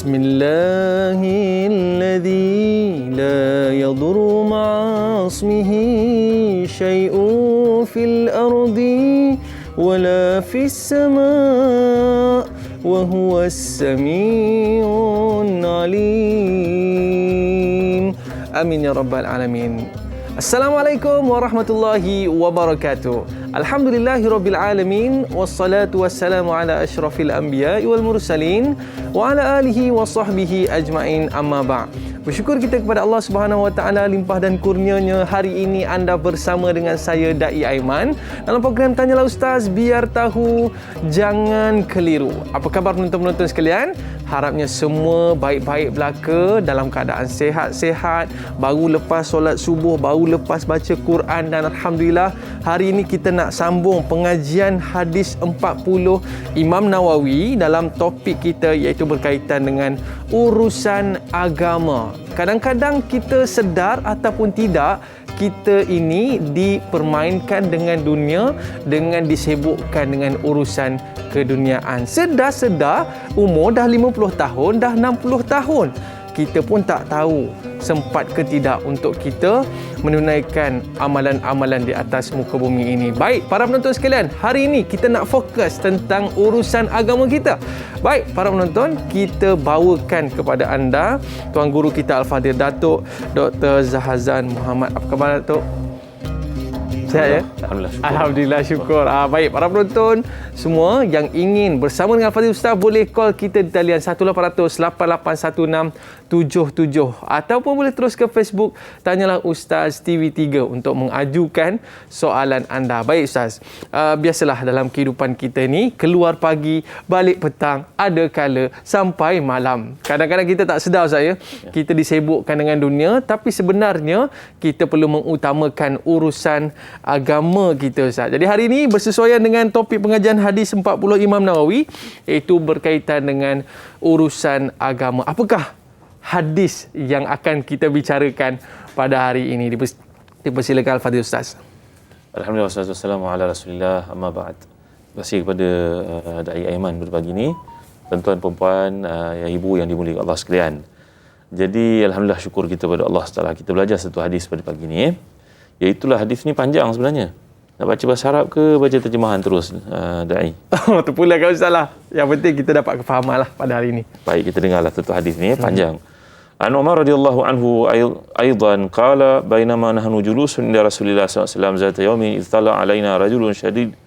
Bismillahilladzi la yadurru ma'a ismihi syai'un fil ardi wala fis sama' wa huwas sami'un alim. Amin ya rabbal alamin. Assalamualaikum warahmatullahi wabarakatuh. Alhamdulillahirabbil alamin wassalatu wassalamu ala asyrafil anbiya'i wal mursalin wa ala alihi wa sahbihi ajmain, amma ba'. Bersyukur kita kepada Allah Subhanahu wa taala limpah dan kurnianya, hari ini anda bersama dengan saya Dai Aiman dalam program Tanyalah Ustaz, biar tahu jangan keliru. Apa khabar penonton-penonton sekalian? Harapnya semua baik-baik belaka, dalam keadaan sihat-sihat, baru lepas solat subuh, baru lepas baca Quran, dan alhamdulillah hari ini kita nak sambung pengajian hadis 40 Imam Nawawi dalam topik kita, iaitu berkaitan dengan urusan agama. Kadang-kadang kita sedar ataupun tidak, kita ini dipermainkan dengan dunia, dengan disibukkan dengan urusan keduniaan. Sedar-sedar umur dah 50 tahun, dah 60 tahun, kita pun tak tahu sempat ke tidak untuk kita menunaikan amalan-amalan di atas muka bumi ini. Baik, para penonton sekalian, hari ini kita nak fokus tentang urusan agama kita. Baik, para penonton, kita bawakan kepada anda Tuan Guru kita Al-Fadhil Datuk Dr. Zahazan Muhammad. Apa khabar Datuk? Sihat ya? Alhamdulillah, syukur. Baik, para penonton semua yang ingin bersama dengan Al-Fadhil Ustaz, boleh call kita di talian 1800-8816-77 ataupun boleh terus ke Facebook Tanyalah Ustaz TV3 untuk mengajukan soalan anda. Baik Ustaz, biasalah dalam kehidupan kita ni, keluar pagi, balik petang, ada kala sampai malam. Kadang-kadang kita tak sedar Ustaz ya, kita disibukkan dengan dunia, tapi sebenarnya kita perlu mengutamakan urusan agama kita Ustaz. Jadi hari ini bersesuaian dengan topik pengajian hadis 40 Imam Nawawi, iaitu berkaitan dengan urusan agama. Apakah hadis yang akan kita bicarakan pada hari ini? Dipersilakan Al-Fadhil Ustaz. Alhamdulillah wassalatu wassalamu ala Rasulillah, amma ba'd. Terima kasih kepada Dai Aiman pada pagi ini, tuan-tuan perempuan, ibu yang dimuliakan Allah sekalian. Jadi alhamdulillah, syukur kita kepada Allah Taala, kita belajar satu hadis pada pagi ini. Iaitulah hadis ni panjang sebenarnya. Nak baca bahasa Arab ke baca terjemahan terus, Dai? Terpulang kalau salah. Yang penting kita dapat kefahaman lah pada hari ini. Baik, kita dengarlah satu hadis ni panjang. An Umar radhiyallahu anhu aidan qala bainama nahnu julusun inda Rasulillah sallallahu alaihi wasallam zata yawmin idh tala alaina rajulun shadid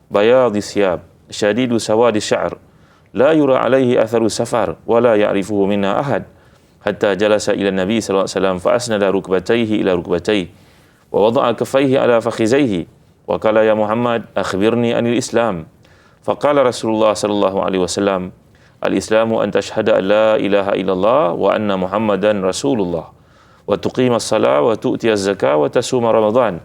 bayadi siyab shadidu sawadi sya'r la yura alaihi atharu safar wa la ya'rifuhu minna ahad hatta jalasa ila nabi sallallahu alaihi wasallam fa asnada rukbatayhi ila rukbatayhi ووضع كفيه على فخذيه وقال يا محمد أخبرني عن الإسلام فقال رسول الله صلى الله عليه وسلم الإسلام أن تشهد أن لا إله إلا الله وأن محمدا رسول الله وتقيم الصلاة وتؤتي الزكاة وتصوم رمضان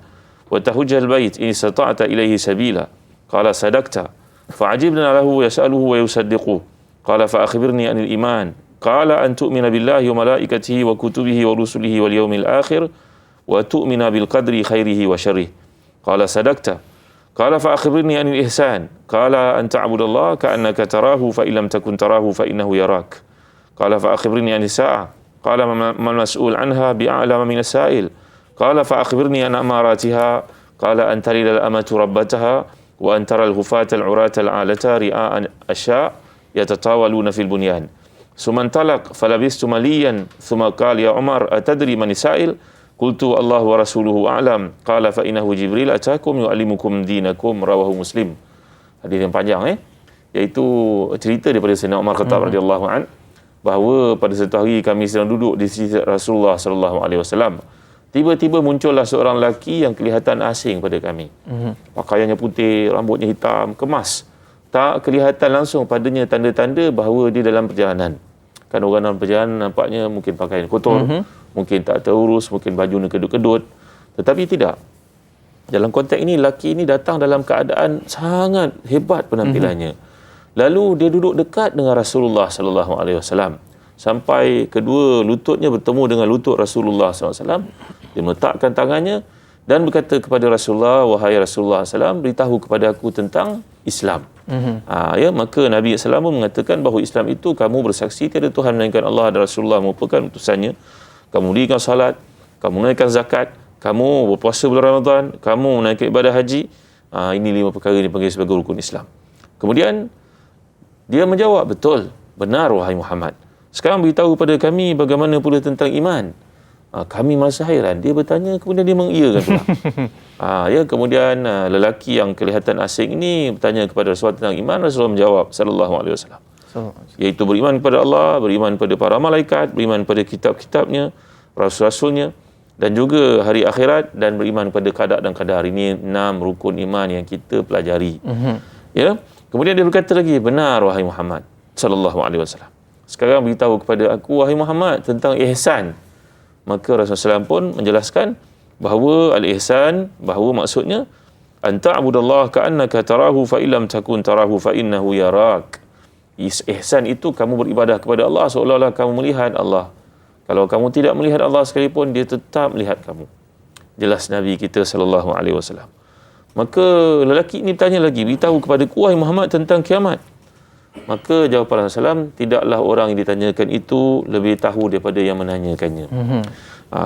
وتحج البيت إن استطعت إليه سبيلا قال صدقت فعجبنا له يسأله ويصدقه قال فأخبرني عن الإيمان قال أن تؤمن بالله وملائكته وكتبه ورسله واليوم الآخر وتؤمن بالقدر خيره وشره قال صدقت قال فأخبرني عن الإحسان قال أن تعبد الله كأنك تراه فإن لم تكن تراه فإنه يراك قال فأخبرني عن الساعة قال ما المسؤول عنها بأعلم من السائل قال فأخبرني عن أماراتها قال أن تلد الأمة ربتها وأن ترى الهفاة العراة العالة رئاء الشاء يتطاولون في البنيان ثم انطلق فلبثت مليا ثم قال يا عمر أتدري من السائل Qultu Allah wa rasuluhu a'lam. Qala fa innahu Jibril atakum yu'allimukum dinakum, rawahu Muslim. Hadis yang panjang iaitu cerita daripada Sayyidina Umar Khattab radhiyallahu an, bahawa pada satu hari kami sedang duduk di sisi Rasulullah sallallahu alaihi wasallam. Tiba-tiba muncullah seorang lelaki yang kelihatan asing pada kami. Pakaiannya putih, rambutnya hitam, kemas. Tak kelihatan langsung padanya tanda-tanda bahawa dia dalam perjalanan. Kan orang dalam perjalanan nampaknya mungkin pakaian kotor, mungkin tak terurus, mungkin baju kedut-kedut. Tetapi tidak. Dalam konteks ini, lelaki ini datang dalam keadaan sangat hebat penampilannya. Lalu dia duduk dekat dengan Rasulullah sallallahu alaihi wasallam sampai kedua lututnya bertemu dengan lutut Rasulullah sallallahu alaihi wasallam. Dia meletakkan tangannya dan berkata kepada Rasulullah, wahai Rasulullah sallallahu alaihi wasallam, beritahu kepada aku tentang Islam. Ya, maka Nabi SAW mengatakan bahawa Islam itu kamu bersaksi tiada Tuhan melainkan Allah dan Rasulullah merupakan utusannya, kamu dirikan salat, kamu menunaikan zakat, kamu berpuasa bulan Ramadan, kamu menunaikan ibadah haji. Ini 5 perkara yang dipanggil sebagai rukun Islam. Kemudian dia menjawab, betul, benar wahai Muhammad. Sekarang beritahu kepada kami bagaimana pula tentang iman. Kami merasa hairan. Dia bertanya, kemudian dia mengiyakan pula. Ya, kemudian lelaki yang kelihatan asing ini bertanya kepada Rasulullah tentang iman. Rasulullah menjawab sallallahu alaihi wasallam, iaitu beriman kepada Allah, beriman kepada para malaikat, beriman kepada kitab-kitabnya, rasul-rasulnya, dan juga hari akhirat, dan beriman kepada qada dan qadar. Ini 6 rukun iman yang kita pelajari. Ya. Kemudian dia berkata lagi, benar wahai Muhammad sallallahu alaihi wasallam. Sekarang beritahu kepada aku wahai Muhammad tentang ihsan. Maka Rasulullah SAW pun menjelaskan bahawa al-ihsan, bahawa maksudnya anta abudallah ka'annaka tarahu fa illam takun tarahu fa innahu yarak. Ihsan itu kamu beribadah kepada Allah seolah-olah kamu melihat Allah. Kalau kamu tidak melihat Allah sekalipun, dia tetap melihat kamu. Jelas Nabi kita sallallahu alaihi wasallam. Maka lelaki ini bertanya lagi, beritahu kepada ku wahai Muhammad tentang kiamat. Maka jawapan Rasulullah SAW, tidaklah orang yang ditanyakan itu lebih tahu daripada yang menanyakannya.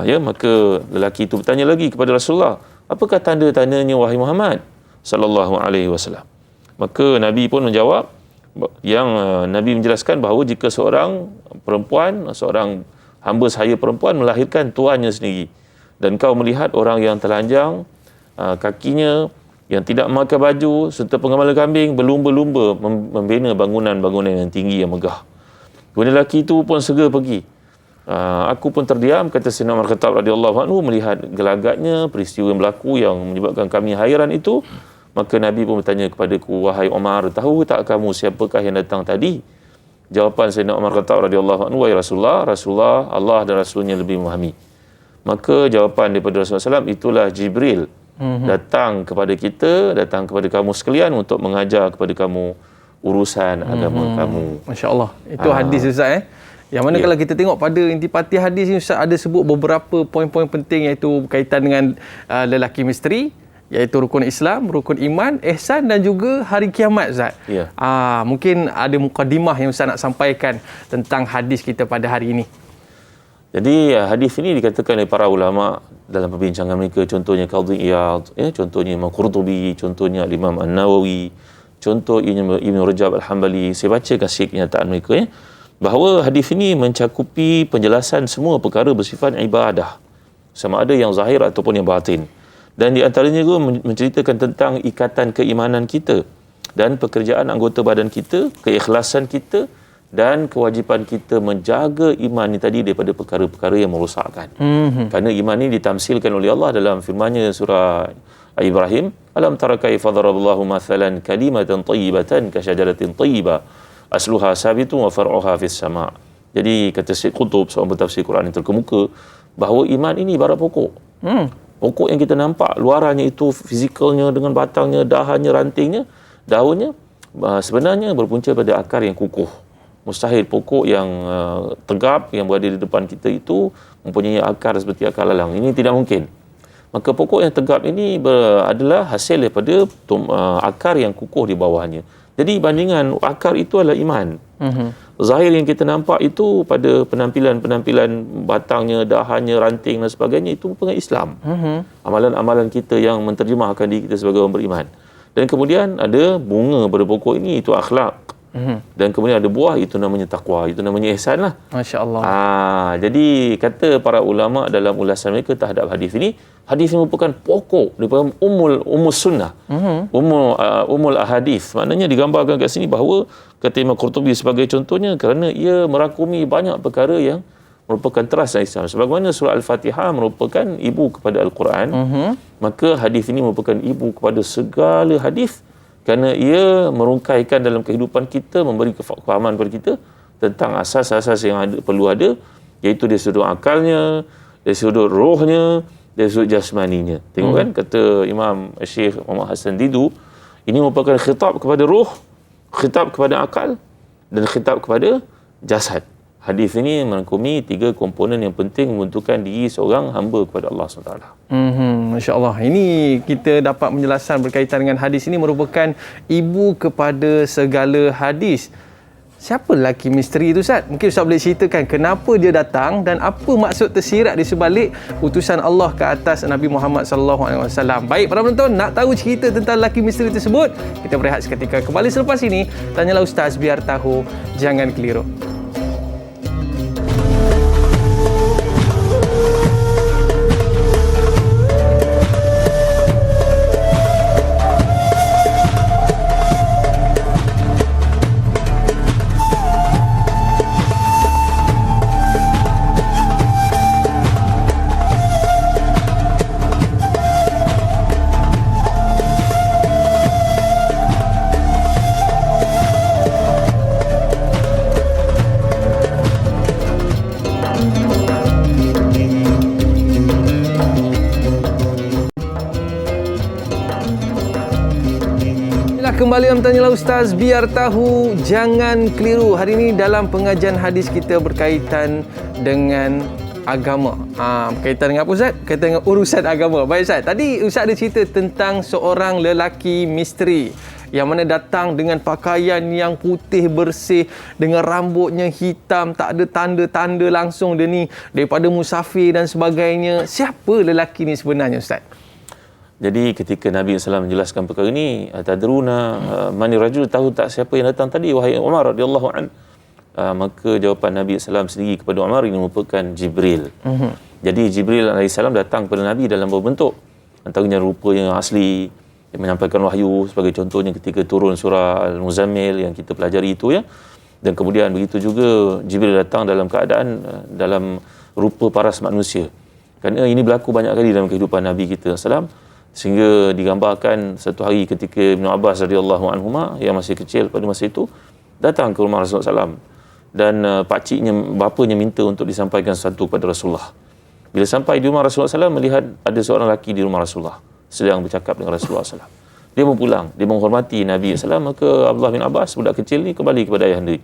Ya, maka lelaki itu bertanya lagi kepada Rasulullah, apakah tanda-tandanya wahai Muhammad sallallahu alaihi wasallam? Maka Nabi pun menjawab, yang Nabi menjelaskan bahawa jika seorang perempuan, seorang hamba sahaya perempuan melahirkan tuannya sendiri, dan kau melihat orang yang telanjang kakinya, yang tidak memakai baju serta penggembala kambing berlumba-lumba membina bangunan-bangunan yang tinggi yang megah. Kemudian lelaki itu pun segera pergi. Aku pun terdiam, kata Sayyidina Umar Khattab radhiyallahu anhu, melihat gelagatnya peristiwa yang berlaku yang menyebabkan kami hairan itu. Maka Nabi pun bertanya kepadaku, wahai Umar, tahu tak kamu siapakah yang datang tadi? Jawapan Sayyidina Umar Khattab radhiyallahu anhu, wahai Rasulullah, Allah dan Rasulnya lebih memahami. Maka jawapan daripada Rasulullah SAW, itulah Jibril datang kepada kita, datang kepada kamu sekalian untuk mengajar kepada kamu urusan agama kamu. Masya Allah. Itu hadis Ustaz Yang mana kalau kita tengok pada intipati hadis ni, Ustaz ada sebut beberapa poin-poin penting, iaitu berkaitan dengan lelaki misteri, iaitu rukun Islam, rukun iman, ihsan dan juga hari kiamat, Ustaz. Mungkin ada mukadimah yang Ustaz nak sampaikan tentang hadis kita pada hari ini. Jadi hadis ini dikatakan oleh para ulama dalam perbincangan mereka, contohnya Qadhi Iyad, contohnya Imam Qurtubi, contohnya Imam An-Nawawi, contoh Ibn Rajab Al-Hambali. Saya bacakan sikit kenyataan mereka bahawa hadis ini mencakupi penjelasan semua perkara bersifat ibadah, sama ada yang zahir ataupun yang batin. Dan di antaranya juga menceritakan tentang ikatan keimanan kita dan pekerjaan anggota badan kita, keikhlasan kita, dan kewajipan kita menjaga iman ini tadi daripada perkara-perkara yang merosakkan. Kerana iman ini ditamsilkan oleh Allah dalam firman-Nya surah Ibrahim, alam tara kaifa daraballahu mathalan kalimatan tayyibatan ka syajaratin tayyibah asluha sabitun wa far'uha fis sama'. Jadi kata Syekh Qutb, seorang pentafsir Quran yang terkemuka, bahawa iman ini ibarat pokok. Pokok yang kita nampak luarannya itu, fizikalnya dengan batangnya, dahannya, rantingnya, daunnya, sebenarnya berpunca pada akar yang kukuh. Mustahil pokok yang tegap yang berada di depan kita itu mempunyai akar seperti akar lalang. Ini tidak mungkin. Maka pokok yang tegap ini adalah hasil daripada akar yang kukuh di bawahnya. Jadi bandingan akar itu adalah iman. Zahir yang kita nampak itu pada penampilan-penampilan batangnya, dahannya, ranting dan sebagainya, itu merupakan Islam. Amalan-amalan kita yang menterjemahkan diri kita sebagai orang beriman. Dan kemudian ada bunga pada pokok ini, itu akhlak. Dan kemudian ada buah, itu namanya taqwa, itu namanya ihsan lah. Masya Allah. Jadi kata para ulama dalam ulasan mereka terhadap hadis ini merupakan pokok daripada umul sunnah, umul ahadis. Maknanya digambarkan kat sini bahawa kata Imam Qurtubi sebagai contohnya, kerana ia merakumi banyak perkara yang merupakan teras Islam. Sebagaimana surah Al-Fatihah merupakan ibu kepada Al-Quran, maka hadis ini merupakan ibu kepada segala hadis. Kerana ia merungkaikan dalam kehidupan kita, memberi kefahaman kepada kita tentang asas-asas yang perlu ada, iaitu dari sudut akalnya, dari sudut rohnya, dari sudut jasmaninya. Tengok kan, kata Imam Syekh Muhammad Hassan Didu, ini merupakan khitab kepada roh, khitab kepada akal dan khitab kepada jasad. hadis ini merangkumi 3 komponen yang penting membentukkan diri seorang hamba kepada Allah SWT. Masya Allah. Ini kita dapat penjelasan berkaitan dengan hadis ini merupakan ibu kepada segala hadis. Siapa lelaki misteri itu, Ustaz? Mungkin Ustaz boleh ceritakan kenapa dia datang dan apa maksud tersirat di sebalik utusan Allah ke atas Nabi Muhammad SAW. Baik, para penonton, nak tahu cerita tentang lelaki misteri tersebut? Kita berehat seketika. Kembali selepas ini, tanyalah Ustaz biar tahu, jangan keliru. Kembali dalam Tanyalah Ustaz biar tahu, jangan keliru. Hari ini dalam pengajian hadis kita berkaitan dengan agama. Berkaitan dengan apa, Ustaz? Berkaitan dengan urusan agama. Baik, Ustaz. Tadi Ustaz ada cerita tentang seorang lelaki misteri yang mana datang dengan pakaian yang putih bersih, dengan rambutnya hitam, tak ada tanda-tanda langsung dia ni daripada musafir dan sebagainya. Siapa lelaki ni sebenarnya, Ustaz? Jadi ketika Nabi SAW menjelaskan perkara ini, tadruna mani rajul, tahu tak siapa yang datang tadi wahai Umar radhiyallahu an? Maka jawapan Nabi SAW sendiri kepada Umar ini merupakan Jibril. Jadi Jibril AS datang kepada Nabi dalam beberapa bentuk. Antaranya rupa yang asli, yang menyampaikan wahyu, sebagai contohnya ketika turun surah Al-Muzammil yang kita pelajari itu, ya. Dan kemudian begitu juga Jibril datang dalam keadaan dalam rupa paras manusia. Kerana ini berlaku banyak kali dalam kehidupan Nabi kita SAW. Sehingga digambarkan satu hari ketika Ibn Abbas radhiyallahu anhuma yang masih kecil pada masa itu datang ke rumah Rasulullah SAW, dan pakciknya, bapanya minta untuk disampaikan sesuatu kepada Rasulullah. Bila sampai di rumah Rasulullah SAW, melihat ada seorang lelaki di rumah Rasulullah sedang bercakap dengan Rasulullah SAW. Dia pun pulang, dia menghormati Nabi SAW. Maka Abdullah bin Abbas, budak kecil ni, kembali kepada ayahanda.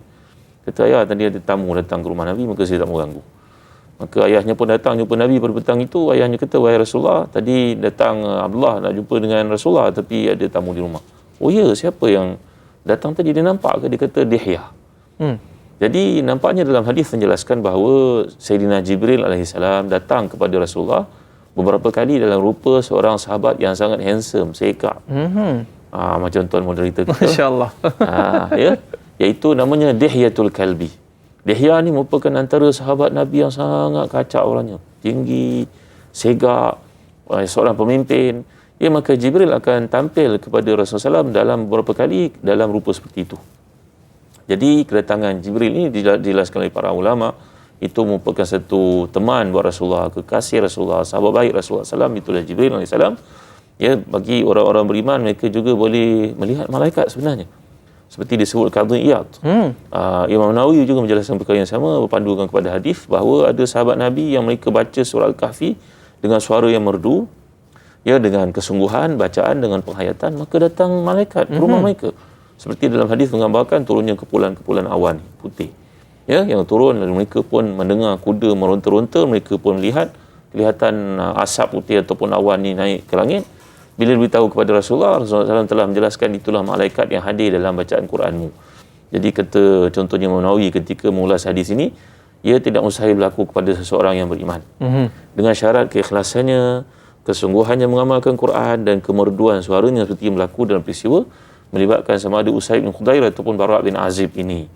Kata, ayah, tadi ada tamu datang ke rumah Nabi, maka saya tak mau ganggu. Maka ayahnya pun datang jumpa Nabi pada petang itu. Ayahnya kata, wahai Rasulullah, tadi datang Abdullah nak jumpa dengan Rasulullah, tapi ada tamu di rumah. Oh ya, siapa yang datang tadi? Dia nampak ke? Dia kata Dihya. Jadi nampaknya dalam hadis menjelaskan bahawa Sayyidina Jibril AS datang kepada Rasulullah beberapa kali dalam rupa seorang sahabat yang sangat handsome, sekak. Macam tuan moderator kita. Masya Allah. Ya, iaitu namanya Dihyatul Kalbi. Dihya ni merupakan antara sahabat Nabi yang sangat kacak orangnya. Tinggi, segak, seorang pemimpin. Ya, maka Jibril akan tampil kepada Rasulullah SAW dalam beberapa kali dalam rupa seperti itu. Jadi kedatangan Jibril ini dijelaskan oleh para ulama, itu merupakan satu teman buat Rasulullah, kekasih Rasulullah, sahabat baik Rasulullah SAW, itulah Jibril AS. Ya, bagi orang-orang beriman, mereka juga boleh melihat malaikat sebenarnya. Seperti disebut Qadhi Iyad. Imam Nawawi juga menjelaskan perkara yang sama, berpandukan kepada hadis bahawa ada sahabat Nabi yang mereka baca surah Al-Kahfi dengan suara yang merdu, ya, dengan kesungguhan bacaan, dengan penghayatan, maka datang malaikat ke rumah mereka. Seperti dalam hadis menggambarkan turunnya kepulan-kepulan awan putih, ya, yang turun, dan mereka pun mendengar kuda meronta-ronta, mereka pun melihat kelihatan asap putih ataupun awan ni naik ke langit. Bila beritahu kepada Rasulullah SAW telah menjelaskan itulah malaikat yang hadir dalam bacaan Quranmu. Jadi kata contohnya Imam Nawawi ketika mengulas hadis ini, ia tidak mustahil berlaku kepada seseorang yang beriman. Dengan syarat keikhlasannya, kesungguhannya mengamalkan Quran, dan kemerduan suaranya seperti yang berlaku dalam peristiwa melibatkan sama ada Usaid bin Khudair ataupun Bara' bin Azib ini.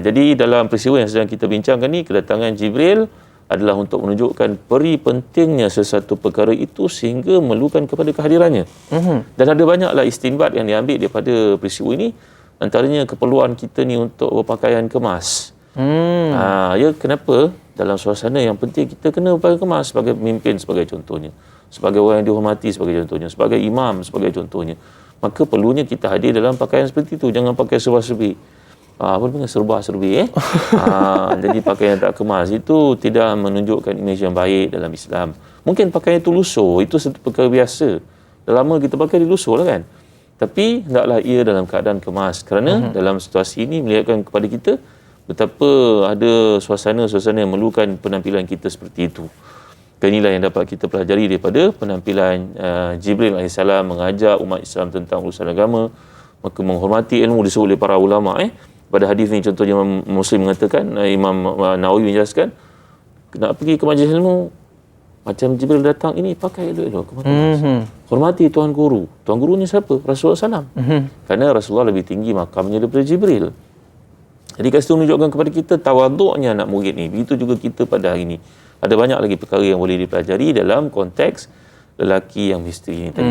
Jadi dalam peristiwa yang sedang kita bincangkan ni, kedatangan Jibril adalah untuk menunjukkan peri pentingnya sesuatu perkara itu sehingga memerlukan kepada kehadirannya. Dan ada banyaklah istinbat yang diambil daripada peristiwa ini. Antaranya keperluan kita ni untuk berpakaian kemas. Ya, kenapa? Dalam suasana yang penting kita kena berpakaian kemas sebagai pemimpin, sebagai contohnya. Sebagai orang yang dihormati, sebagai contohnya. Sebagai imam, sebagai contohnya. Maka perlunya kita hadir dalam pakaian seperti itu. Jangan pakai serba-serbi. Apa namanya, serba-serbi, jadi pakaian tak kemas itu tidak menunjukkan imej yang baik dalam Islam. Mungkin pakaian itu lusuh, itu satu perkara biasa. Dah lama kita pakai dia lusuh lah kan. Tapi hendaklah ia dalam keadaan kemas, kerana dalam situasi ini melihatkan kepada kita betapa ada suasana-suasana yang memerlukan penampilan kita seperti itu. Inilah yang dapat kita pelajari daripada penampilan Jibril AS mengajak umat Islam tentang urusan agama, maka menghormati ilmu disebut oleh para ulama. Pada hadis ni contohnya Imam Muslim mengatakan, Imam Nawawi menjelaskan, nak pergi ke majlis ilmu, macam Jibril datang ini, pakai elok-elok ke mata hormati tuan guru. Tuan guru ni siapa? Rasulullah SAW. Kerana Rasulullah lebih tinggi makamnya daripada Jibril. Jadi kat situ menunjukkan kepada kita tawaduknya anak murid ni. Begitu juga kita pada hari ini. Ada banyak lagi perkara yang boleh dipelajari dalam konteks lelaki yang misteri ni tadi.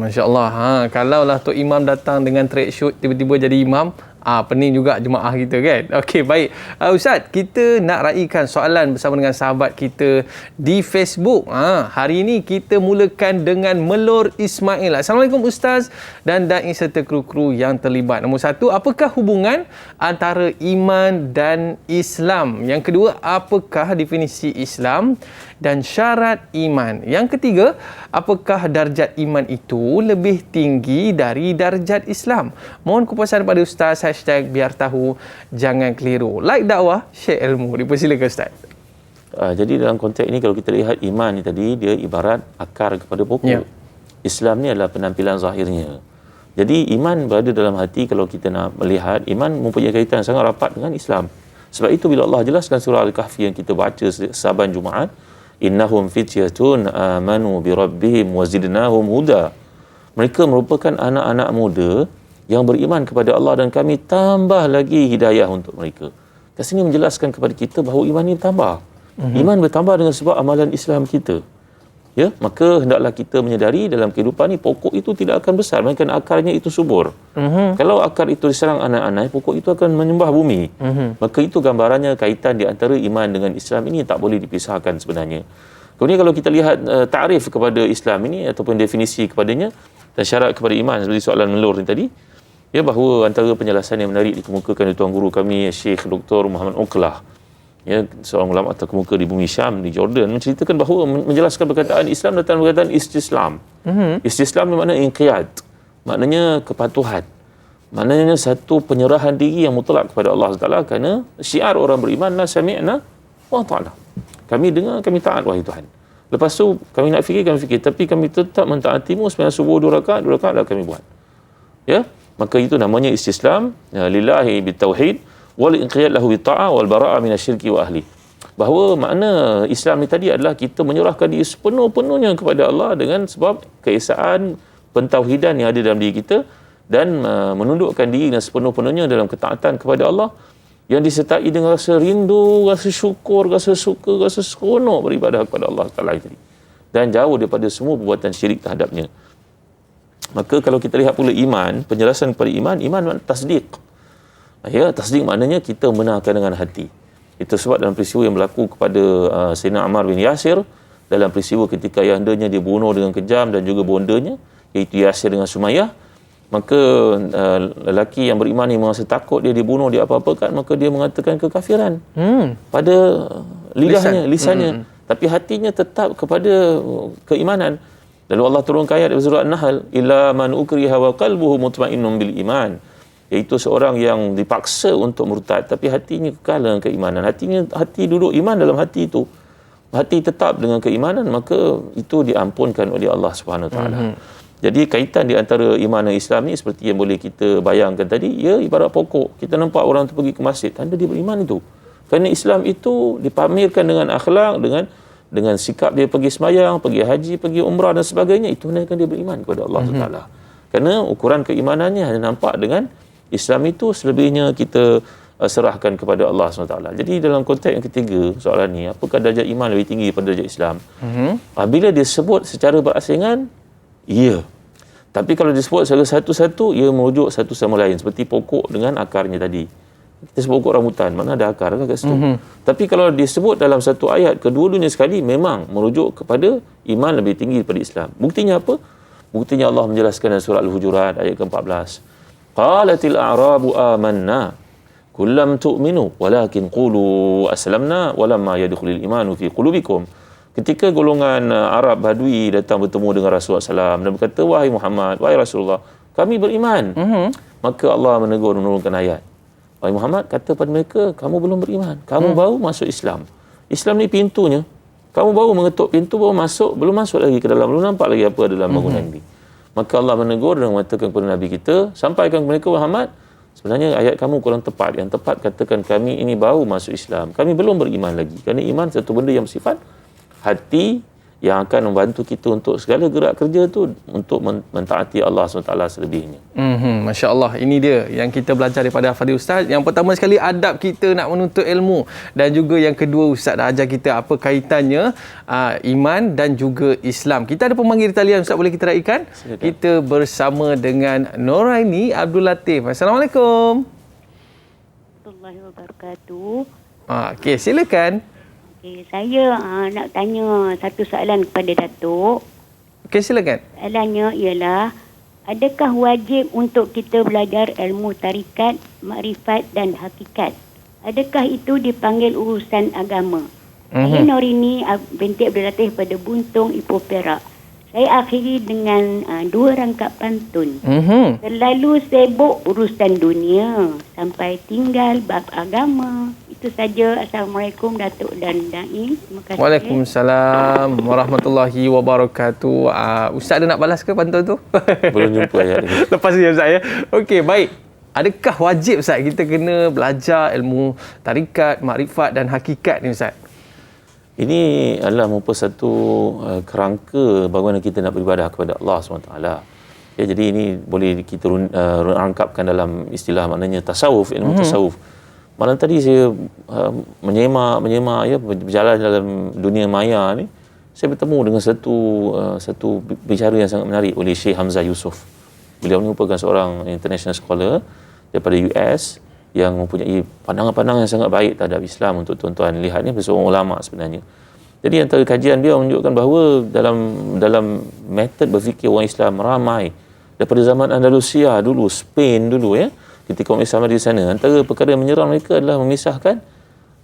Masya Allah. Kalaulah Tok Imam datang dengan track shoot, tiba-tiba jadi imam, pening juga jemaah kita kan. Okey, baik. Ustaz, kita nak raikan soalan bersama dengan sahabat kita di Facebook. Hari ini kita mulakan dengan Melor Ismail. Assalamualaikum Ustaz dan dai serta kru-kru yang terlibat. Nombor 1, apakah hubungan antara iman dan Islam? Yang kedua, apakah definisi Islam dan syarat iman? Yang ketiga, apakah darjat iman itu lebih tinggi dari darjat Islam? Mohon kepuasan pada Ustaz. #biar tahu, jangan keliru. Like dakwah, share ilmu. Dipersilakan Ustaz. Jadi dalam konteks ini kalau kita lihat iman ni tadi, dia ibarat akar kepada pokok. Islam ni adalah penampilan zahirnya. Jadi iman berada dalam hati. Kalau kita nak melihat, iman mempunyai kaitan sangat rapat dengan Islam. Sebab itu bila Allah jelaskan surah Al-Kahfi yang kita baca saban Jumaat, innahum fityatun amanu bi rabbihim wa zidnahum huda. Mereka merupakan anak-anak muda yang beriman kepada Allah dan kami tambah lagi hidayah untuk mereka. Kat sini menjelaskan kepada kita bahawa iman ini bertambah. Iman bertambah dengan sebab amalan Islam kita. Ya, maka hendaklah kita menyedari dalam kehidupan ni pokok itu tidak akan besar melainkan akarnya itu subur. Kalau akar itu diserang anak-anak, pokok itu akan menyembah bumi. Maka itu gambarannya kaitan di antara iman dengan Islam ini tak boleh dipisahkan sebenarnya. Kemudian kalau kita lihat takrif kepada Islam ini ataupun definisi kepadanya dan syarat kepada iman seperti soalan Melur ni tadi, ya, bahawa antara penjelasan yang menarik dikemukakan oleh tuan guru kami Syekh Dr. Muhammad Uqlah, ya, seorang ulama terkemuka di bumi Syam di Jordan, menceritakan bahawa menjelaskan perkataan Islam datang perkataan istislam. Istislam bermakna inqiyad, maknanya kepatuhan, maknanya satu penyerahan diri yang mutlak kepada Allah Taala. Kerana syiar orang beriman, la sami'na wa ta'ala, kami dengar, kami taat wahai Tuhan. Lepas tu kami nak fikir, tapi kami tetap mentaatimu. Sembahyang subuh 2 rakaat dah kami buat. Ya, maka itu namanya istislam lillahi bitauhid wal inqiyad lahu bitta'ah wal bara'a minasyirki wa ahli. Bahawa makna Islam ni tadi adalah kita menyerahkan diri sepenuh-penuhnya kepada Allah dengan sebab keesaan pentauhidan yang ada dalam diri kita dan menundukkan diri dengan sepenuh-penuhnya dalam ketaatan kepada Allah yang disertai dengan rasa rindu, rasa syukur, rasa suka, rasa seronok beribadah kepada Allah Taala tadi dan jauh daripada semua perbuatan syirik terhadapnya. Maka kalau kita lihat pula iman, penjelasan kepada iman makna tasdiq. Ya, tasdiq maknanya kita membenarkan dengan hati. Itu sebab dalam peristiwa yang berlaku kepada Sayyidina Ammar bin Yasir, dalam peristiwa ketika ayandanya dibunuh dengan kejam dan juga bondanya, iaitu Yasir dengan Sumayyah, maka lelaki yang beriman ini merasa takut dia dibunuh, dia apa-apakan, maka dia mengatakan kekafiran pada lisannya. Tapi hatinya tetap kepada keimanan. Lalu Allah turunkan ayat dari surah An-Nahl, illa man ukriha wa qalbuhu mutmainnun bil iman, iaitu seorang yang dipaksa untuk murtad tapi hatinya kekal dengan keimanan. Hati duduk iman dalam hati itu, hati tetap dengan keimanan, maka itu diampunkan oleh Allah Subhanahu Wa Taala. Jadi kaitan di antara iman dan Islam ni seperti yang boleh kita bayangkan tadi, ya, ibarat pokok. Kita nampak orang tu pergi ke masjid, tanda dia beriman itu. Kerana Islam itu dipamerkan dengan akhlak, dengan sikap dia pergi semayang, pergi haji, pergi umrah dan sebagainya. Itu menandakan dia beriman kepada Allah Taala. Kerana ukuran keimanannya hanya nampak dengan Islam itu, selebihnya kita serahkan kepada Allah SWT. Jadi dalam konteks yang ketiga soalan ni, apakah darjat iman lebih tinggi daripada darjat Islam? Bila dia sebut secara berasingan, ya. Tapi kalau disebut secara satu-satu, ia merujuk satu sama lain. Seperti pokok dengan akarnya tadi. Kita sebut pokok rambutan, mana ada akar kan kat situ. Tapi kalau disebut dalam satu ayat, kedua-duanya sekali memang merujuk kepada iman lebih tinggi daripada Islam. Buktinya apa? Buktinya Allah menjelaskan dalam surah Al-Hujurat ayat ke-14. Qalatil a'rabu amanna qul lam tu'minu walakin qulu aslamna walamma yadkhulul imanu fi qulubikum. Ketika golongan Arab Badui datang bertemu dengan Rasulullah SAW dan berkata, wahai Muhammad, wahai Rasulullah, kami beriman. Maka Allah menegur menurunkan ayat. Wahai Muhammad, kata pada mereka, kamu belum beriman. Kamu baru masuk Islam. Islam ni pintunya. Kamu baru mengetuk pintu, baru masuk, belum masuk lagi ke dalam, belum nampak lagi apa dalam bangunan ini. Maka Allah menegur dan mengatakan kepada Nabi kita, sampaikan kepada mereka, Muhammad, sebenarnya ayat kamu kurang tepat. Yang tepat katakan kami ini baru masuk Islam. Kami belum beriman lagi. Kerana iman satu benda yang bersifat hati, yang akan membantu kita untuk segala gerak kerja tu untuk mentaati Allah SWT selebihnya. Masya Allah, ini dia yang kita belajar daripada Fadil Ustaz. Yang pertama sekali, adab kita nak menuntut ilmu. Dan juga yang kedua, Ustaz dah ajar kita apa kaitannya iman dan juga Islam. Kita ada pemanggil talian, Ustaz, boleh kita raikan? Silakan. Kita bersama dengan Noraini Abdul Latif. Assalamualaikum. Warahmatullahi wabarakatuh. Okey, silakan. Okay, saya nak tanya satu soalan kepada Datuk. Okey, silakan. Soalannya ialah, adakah wajib untuk kita belajar ilmu tarikat, makrifat dan hakikat? Adakah itu dipanggil urusan agama? Saya Norini binti Abdul Latif pada Buntung, Ipoh, Perak. Saya akhiri dengan 2 rangkap pantun. Terlalu sibuk urusan dunia sampai tinggal bab agama. Itu saja. Assalamualaikum Datuk dan Daim. Terima kasih. Waalaikumsalam warahmatullahi wabarakatuh. Ustaz ada nak balas ke pantun tu? Belum jumpa ayat ni. Lepas ni Ustaz ya. Okey, baik. Adakah wajib Ustaz kita kena belajar ilmu tarikat, makrifat dan hakikat ni Ustaz? Ini adalah merupakan satu kerangka bagaimana kita nak beribadah kepada Allah SWT. Ya, jadi ini boleh kita rangkapkan dalam istilah maknanya tasawuf, ilmu tasawuf. Malam tadi saya menyemak ya, berjalan dalam dunia maya ni, saya bertemu dengan satu bicara yang sangat menarik oleh Syekh Hamzah Yusof. Beliau ni merupakan seorang international scholar daripada US yang mempunyai pandangan-pandangan yang sangat baik terhadap Islam. Untuk tuan-tuan lihat, ni seorang ulama sebenarnya. Jadi antara kajian dia menunjukkan bahawa dalam metod berfikir orang Islam ramai daripada zaman Andalusia dulu, Spain dulu ya, ketika orang Islam ada di sana, antara perkara yang menyerang mereka adalah memisahkan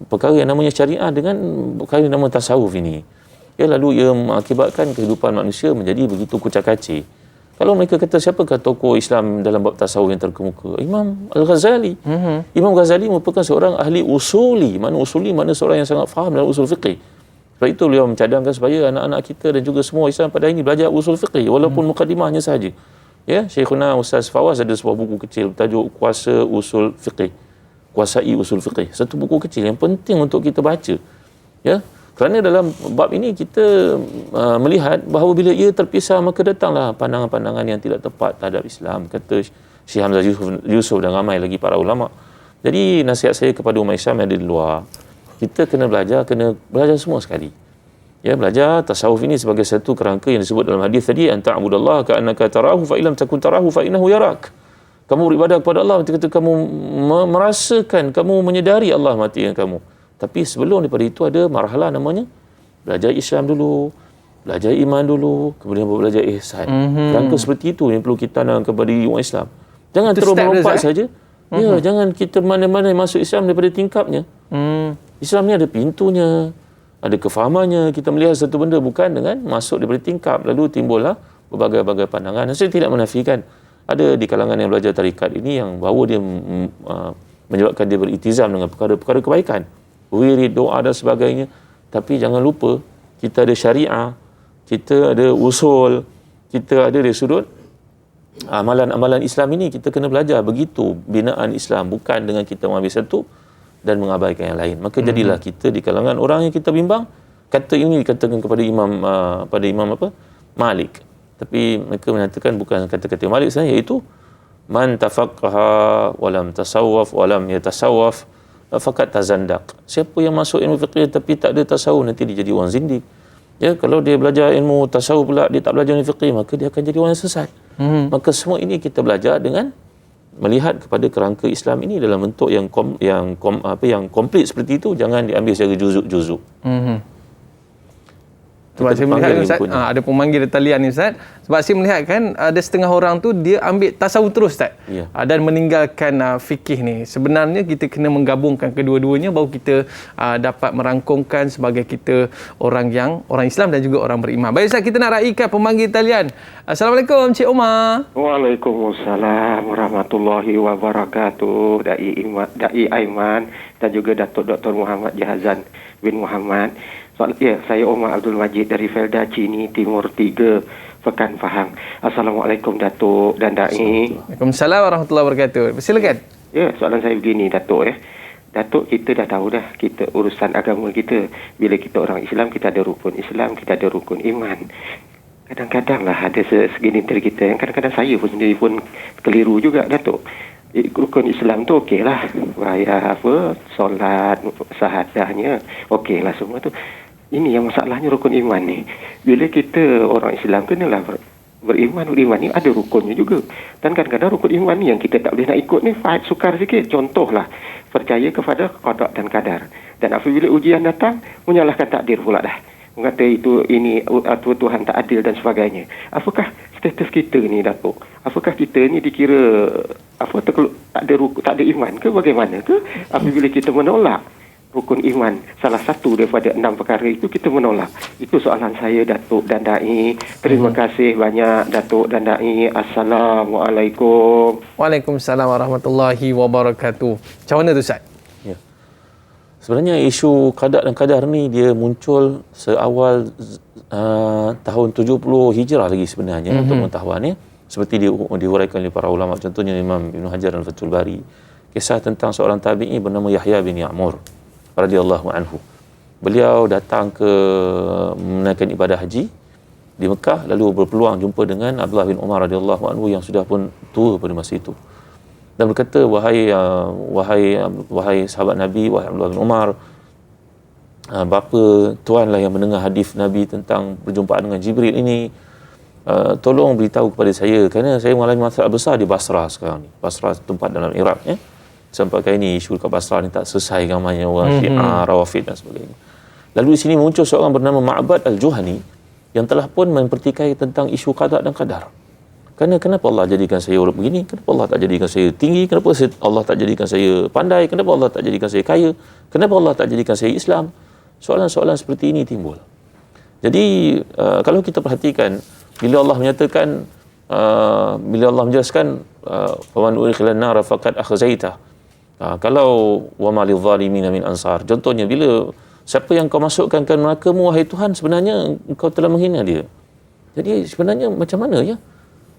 perkara yang namanya syariah dengan perkara yang namanya tasawuf ini. Ya, lalu ia mengakibatkan kehidupan manusia menjadi begitu kucak-kacir. Kalau mereka kata siapakah tokoh Islam dalam bab tasawuf yang terkemuka? Imam Al-Ghazali. Imam Ghazali merupakan seorang ahli usuli. Mana seorang yang sangat faham dalam usul fiqh. Sebab itu beliau mencadangkan supaya anak-anak kita dan juga semua Islam pada hari ini belajar usul fiqh walaupun mukadimahnya sahaja. Ya, Syekhuna Ustaz Fawaz ada sebuah buku kecil bertajuk Kuasa Usul Fiqh. Kuasai Usul Fiqh. Satu buku kecil yang penting untuk kita baca. Ya. Kerana dalam bab ini kita melihat bahawa bila ia terpisah, maka datanglah pandangan-pandangan yang tidak tepat terhadap Islam, kata Syekh Hamzah Yusof dan ramai lagi para ulama. Jadi nasihat saya kepada umat Islam yang ada di luar, kita kena belajar semua sekali. Ya, belajar tasawuf ini sebagai satu kerangka yang disebut dalam hadis tadi, anta'budallaha ka'annaka tarahu fa illam takun tarahu fa innahu yarak. Kamu beribadah kepada Allah ketika kamu merasakan, kamu menyedari Allah mati dengan kamu. Tapi sebelum daripada itu ada marhalah namanya belajar Islam dulu, belajar iman dulu, kemudian belajar ihsan. Kerangka seperti itu yang perlu kita tanam kepada umat Islam. Jangan terus melompat saja. Ya, jangan kita mana-mana masuk Islam daripada tingkapnya. Islam ni ada pintunya, ada kefahamannya. Kita melihat satu benda bukan dengan masuk daripada tingkap, lalu timbullah berbagai-bagai pandangan. Saya tidak menafikan ada di kalangan yang belajar tarikat ini yang bahawa dia menyebabkan dia beritizam dengan perkara-perkara kebaikan, wirid, doa dan sebagainya. Tapi jangan lupa kita ada syariah, kita ada usul, kita ada dari sudut amalan-amalan Islam ini. Kita kena belajar begitu binaan Islam, bukan dengan kita mengambil satu dan mengabaikan yang lain. Maka jadilah kita di kalangan orang yang kita bimbang. Kata ini dikatakan kepada Imam Malik, tapi mereka menyatakan bukan kata-kata Malik sebenarnya, iaitu man tafaqqaha wa lam tasawwaf wa lam yatasawwaf faqad tazandaq. Siapa yang masuk ilmu fiqh tapi tak ada tasawuf, nanti dia jadi orang zindik. Ya, kalau dia belajar ilmu tasawuf pula dia tak belajar ilmu fiqh, maka dia akan jadi orang yang sesat. Maka semua ini kita belajar dengan melihat kepada kerangka Islam ini dalam bentuk yang komplit seperti itu. Jangan diambil secara juzuk-juzuk. Sebab saya melihat ni Ustaz, ada pemanggil di talian ni Ustaz. Sebab saya melihat kan ada setengah orang tu dia ambil tasawuf terus Ustaz. Ya. Dan meninggalkan fikih ni. Sebenarnya kita kena menggabungkan kedua-duanya baru kita dapat merangkumkan sebagai kita orang Islam dan juga orang beriman. Baik Ustaz, kita nak raikan pemanggil talian. Assalamualaikum Cik Omar. Waalaikumsalam warahmatullahi wabarakatuh. Dai Aiman dan juga Datuk Dr. Muhammad Jahazan bin Muhammad. Saya Omar Abdul Majid dari Felda Cini Timur 3, Pekan Pahang. Assalamualaikum Datuk dan Dai. Waalaikumsalam warahmatullahi wabarakatuh. Silakan. Ya, soalan saya begini Datuk Datuk, kita dah tahu dah kita urusan agama kita. Bila kita orang Islam, kita ada rukun Islam, kita ada rukun iman. Kadang-kadang lah ada segini dari kita yang kadang-kadang saya pun sendiri pun keliru juga Datuk. Rukun Islam tu okey lah, bayar solat, sahadahnya okey lah semua tu. Ini yang masalahnya rukun iman ni. Bila kita orang Islam kenalah beriman ni ada rukunnya juga. Dan kadang-kadang rukun iman ni yang kita tak boleh nak ikut ni sukar sikit. Contohlah, percaya kepada qada dan qadar. Dan apabila ujian datang, menyalahkan takdir pula dah. Mengata ini Tuhan tak adil dan sebagainya. Apakah status kita ni Datuk? Apakah kita ni dikira tak ada iman ke bagaimana ke? Apabila kita menolak rukun iman, salah satu daripada 6 perkara itu kita menolak. Itu soalan saya Datuk dan Dai. Terima kasih banyak Datuk dan Dai. Assalamualaikum. Waalaikumsalam warahmatullahi wabarakatuh. Macam mana tu Ustaz? Ya. Sebenarnya isu qada dan qadar ni dia muncul seawal tahun 70 Hijrah lagi sebenarnya untuk pengetahuannya. Seperti diuraikan oleh para ulama, contohnya Imam Ibn Hajar dan Fathul Bari. Kisah tentang seorang tabi'i bernama Yahya bin Ya'mur radhiyallahu anhu. Beliau datang ke menunaikan ibadah haji di Mekah, lalu berpeluang jumpa dengan Abdullah bin Umar radhiyallahu anhu yang sudah pun tua pada masa itu. Dan berkata, wahai sahabat Nabi, wahai Abdullah bin Umar, bapa tuanlah yang mendengar hadis Nabi tentang perjumpaan dengan Jibril ini. Tolong beritahu kepada saya, kerana saya mengalami masalah besar di Basrah sekarang ni. Basrah tempat dalam Iraq sampai kali ini isu kat Basrah ni tak selesai gamanya orang Syiah, Rawafid dan sebagainya. Lalu di sini muncul seorang bernama Ma'bad Al-Juhani yang telah pun mempertikai tentang isu qada dan qadar. Kenapa Allah jadikan saya orang begini? Kenapa Allah tak jadikan saya tinggi? Kenapa Allah tak jadikan saya pandai? Kenapa Allah tak jadikan saya kaya? Kenapa Allah tak jadikan saya Islam? Soalan-soalan seperti ini timbul. Jadi kalau kita perhatikan, bila Allah menyatakan, bila Allah menjelaskan faman udkhilan nar faqad akhzaita, kalau wa ma lidh-dhalimin min ansar, contohnya bila siapa yang kau masukkan ke neraka-Mu wahai Tuhan, sebenarnya engkau telah menghina dia. Jadi sebenarnya macam mana ya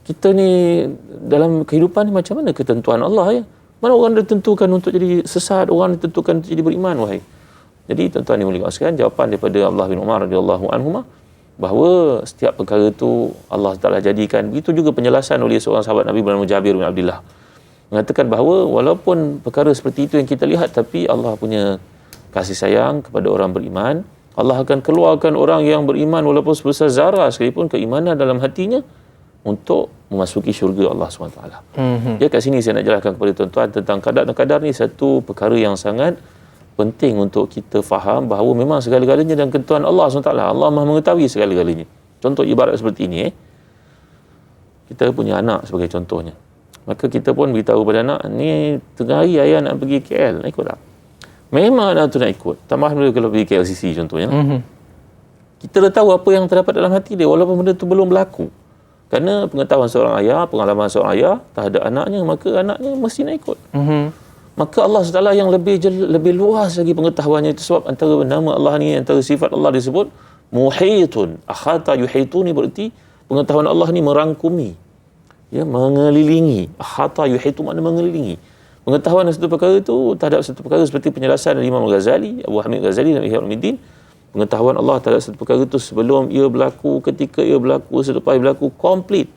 kita ni dalam kehidupan ni, macam mana ketentuan Allah ya? Mana orang ditentukan untuk jadi sesat, orang ditentukan untuk jadi beriman wahai. Jadi tuan-tuan yang mulia sekalian, jawapan daripada Abdullah bin Umar radhiyallahu anhuma bahawa setiap perkara itu Allah Ta'ala jadikan. Begitu juga penjelasan oleh seorang sahabat Nabi bernama Jabir bin Abdullah, mengatakan bahawa walaupun perkara seperti itu yang kita lihat, tapi Allah punya kasih sayang kepada orang beriman. Allah akan keluarkan orang yang beriman walaupun sebesar zarah sekalipun keimanan dalam hatinya untuk memasuki syurga Allah SWT. Ya, kat sini saya nak jelaskan kepada tuan-tuan tentang qada dan qadar ni satu perkara yang sangat penting untuk kita faham bahawa memang segala-galanya dan ketentuan Allah SWT. Allah Maha mengetahui segala-galanya. Contoh ibarat seperti ini, kita punya anak sebagai contohnya. Maka kita pun beritahu pada anak, ni tengah hari ayah nak pergi KL, nak ikut tak? Memang anak tu nak ikut. Tambah dulu kalau pergi KLCC contohnya. Kita dah tahu apa yang terdapat dalam hati dia walaupun benda tu belum berlaku. Kerana pengetahuan seorang ayah, pengalaman seorang ayah terhadap anaknya, maka anaknya mesti nak ikut. Maka Allah SWT yang lebih luas lagi pengetahuannya itu, sebab antara nama Allah ni, antara sifat Allah disebut muhitun. Akhata yuhituni berarti pengetahuan Allah ni merangkumi, ya, mengelilingi. Akhata yuhitu makna mengelilingi. Pengetahuan satu perkara itu terhadap satu perkara seperti penjelasan Imam Ghazali, Abu Hamid Ghazali dalam Ihya Ulumuddin. Pengetahuan Allah terhadap satu perkara itu sebelum ia berlaku, ketika ia berlaku, selepas ia berlaku, komplit.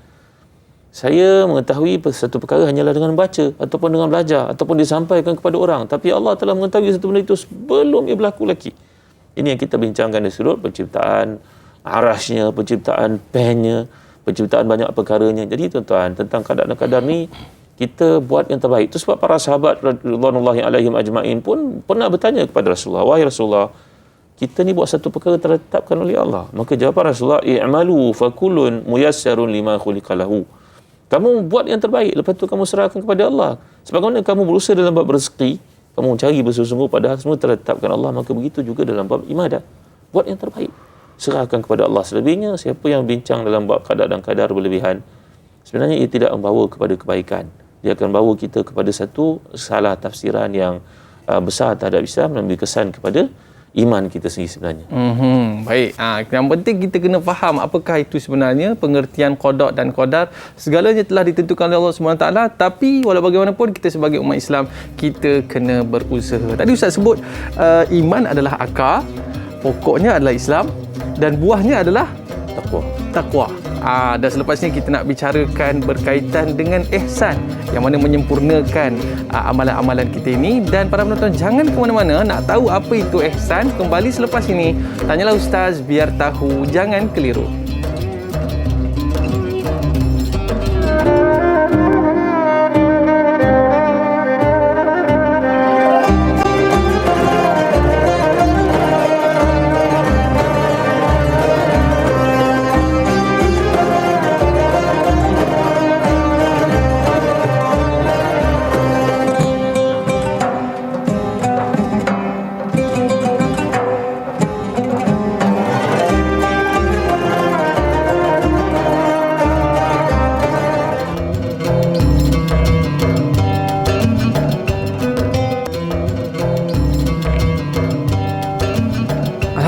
Saya mengetahui satu perkara hanyalah dengan baca ataupun dengan belajar ataupun disampaikan kepada orang, tapi Allah telah mengetahui satu benda itu sebelum ia berlaku lagi. Ini yang kita bincangkan di sudut penciptaan arasnya, penciptaan pennya, penciptaan banyak perkaranya. Jadi tuan-tuan, tentang qada dan qadar ni kita buat yang terbaik. Itu sebab para sahabat radhiyallahu alaihim ajma'in pun pernah bertanya kepada Rasulullah, wahai Rasulullah, kita ni buat satu perkara terletakkan oleh Allah. Maka jawapan Rasulullah, i'malu fakulun muyassarun lima khuliqalahu. Kamu buat yang terbaik, lepas tu kamu serahkan kepada Allah. Sebagaimana kamu berusaha dalam bab rezeki, kamu cari bersungguh-sungguh, padahal semua terletakkan Allah, maka begitu juga dalam bab ibadah. Buat yang terbaik, serahkan kepada Allah. Selebihnya, siapa yang bincang dalam bab qada dan qadar berlebihan, sebenarnya ia tidak membawa kepada kebaikan. Dia akan bawa kita kepada satu salah tafsiran yang besar terhadap Islam dan memberi kesan kepada iman kita sendiri sebenarnya. Baik. Yang penting kita kena faham apakah itu sebenarnya pengertian qada dan qadar. Segalanya telah ditentukan oleh Allah SWT, tapi walau bagaimanapun kita sebagai umat Islam, kita kena berusaha. Tadi Ustaz sebut iman adalah akar, pokoknya adalah Islam dan buahnya adalah takwa. Dan selepas ni kita nak bicarakan berkaitan dengan ihsan, yang mana menyempurnakan amalan-amalan kita ini. Dan para penonton, jangan ke mana-mana, nak tahu apa itu ihsan, kembali selepas ini. Tanyalah Ustaz, biar tahu, jangan keliru.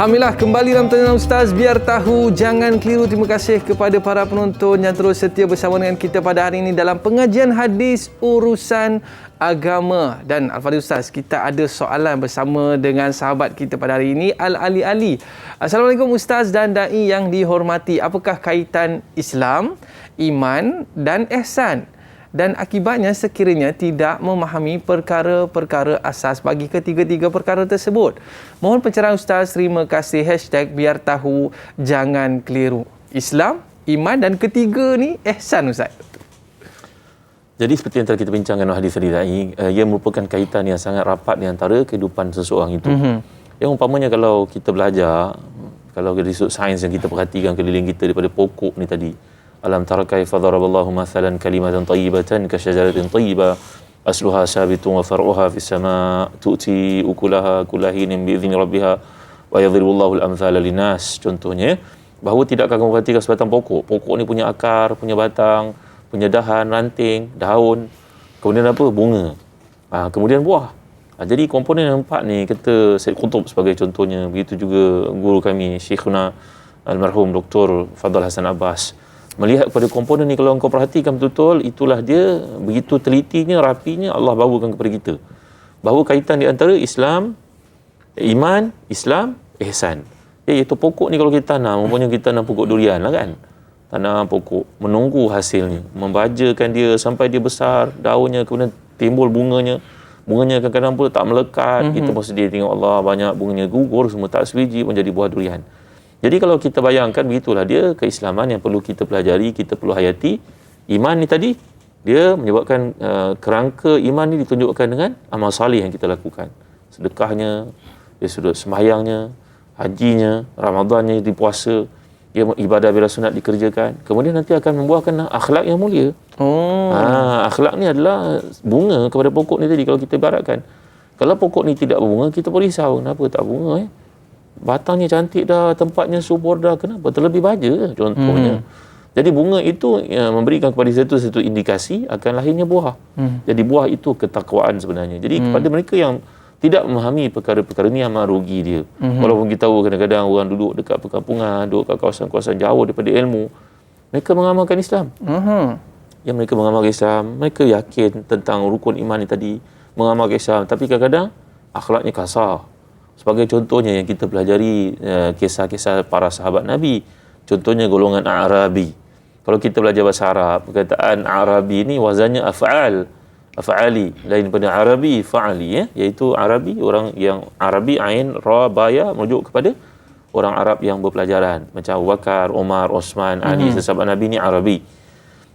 Alhamdulillah, kembali dalam Tanya Ustaz, biar tahu, jangan keliru. Terima kasih kepada para penonton yang terus setia bersama dengan kita pada hari ini dalam pengajian hadis urusan agama. Dan Al-Fadhil Ustaz, kita ada soalan bersama dengan sahabat kita pada hari ini, Al-Ali Ali. Assalamualaikum Ustaz dan Da'i yang dihormati. Apakah kaitan Islam, iman dan ihsan? Dan akibatnya sekiranya tidak memahami perkara-perkara asas bagi ketiga-tiga perkara tersebut. Mohon pencerahan Ustaz, terima kasih. #biar tahu, jangan keliru. Islam, iman dan ketiga ni ihsan Ustaz. Jadi seperti yang telah kita bincangkan dalam hadis tadi, ia merupakan kaitan yang sangat rapat di antara kehidupan seseorang itu. Yang umpamanya kalau kita belajar, kalau dari sudut sains yang kita perhatikan keliling kita daripada pokok ni tadi, alam tara kaifa daraballahu mathalan kalimatan tayyibatan ka syajaratin tayyibah asluha sabitun wa far'uha fis sama' tu'ti ukulaha kullahinin bi idzni rabbiha wa yadhribullahu al-amthala linnas. Contohnya, bahawa tidakkah kamu perhatikan sebatang pokok? Pokok ni punya akar, punya batang, punya dahan, ranting, daun, kemudian apa? Bunga. Kemudian buah. Jadi komponen yang empat ni, kita Syed Qutb sebagai contohnya, begitu juga guru kami Syekhuna almarhum Dr. Fadl Hasan Abbas, melihat kepada komponen ni, kalau engkau perhatikan betul-betul, itulah dia, begitu telitinya, rapinya Allah bawakan kepada kita bahawa kaitan di antara Islam, iman, Islam, ihsan. Iaitu pokok ni kalau kita tanam, umpamanya kita tanam pokok durian lah kan, tanam pokok, menunggu hasilnya, membajakan dia sampai dia besar, daunnya, kemudian timbul bunganya kadang-kadang pun tak melekat, kita pun sedia tengok Allah, banyak bunganya gugur, semua tak sebiji, menjadi buah durian. Jadi kalau kita bayangkan, begitulah dia keislaman yang perlu kita pelajari, kita perlu hayati. Iman ni tadi, dia menyebabkan kerangka iman ni ditunjukkan dengan amal salih yang kita lakukan. Sedekahnya, dia sudut sembahyangnya, hajinya, Ramadannya, di puasa, dia ibadah bila sunat dikerjakan. Kemudian nanti akan membuahkan akhlak yang mulia. Akhlak ni adalah bunga kepada pokok ni tadi, kalau kita ibaratkan. Kalau pokok ni tidak berbunga, kita pun risau. Kenapa tak bunga? Batangnya cantik dah, tempatnya subur dah, kenapa terlebih baja contohnya. Jadi bunga itu memberikan kepada satu indikasi akan lahirnya buah. Jadi buah itu ketakwaan sebenarnya. Jadi kepada mereka yang tidak memahami perkara-perkara ni, amat rugi dia. Walaupun kita tahu kadang-kadang orang duduk dekat perkampungan, duduk kat kawasan-kawasan jauh daripada ilmu, mereka mengamalkan Islam. Yang mereka mengamalkan Islam, mereka yakin tentang rukun iman ni tadi, mengamalkan Islam, tapi kadang-kadang akhlaknya kasar. Sebagai contohnya yang kita pelajari kisah-kisah para sahabat Nabi. Contohnya golongan A'rabi. Kalau kita belajar bahasa Arab, perkataan A'rabi ni wazannya af'ali. Lain daripada Arabi, fa'ali. Iaitu Arabi, orang yang Arabi, Ain, Ra, Baya, merujuk kepada orang Arab yang berpelajaran. Macam Abu Bakar, Umar, Osman, Ali, sahabat Nabi ni Arabi.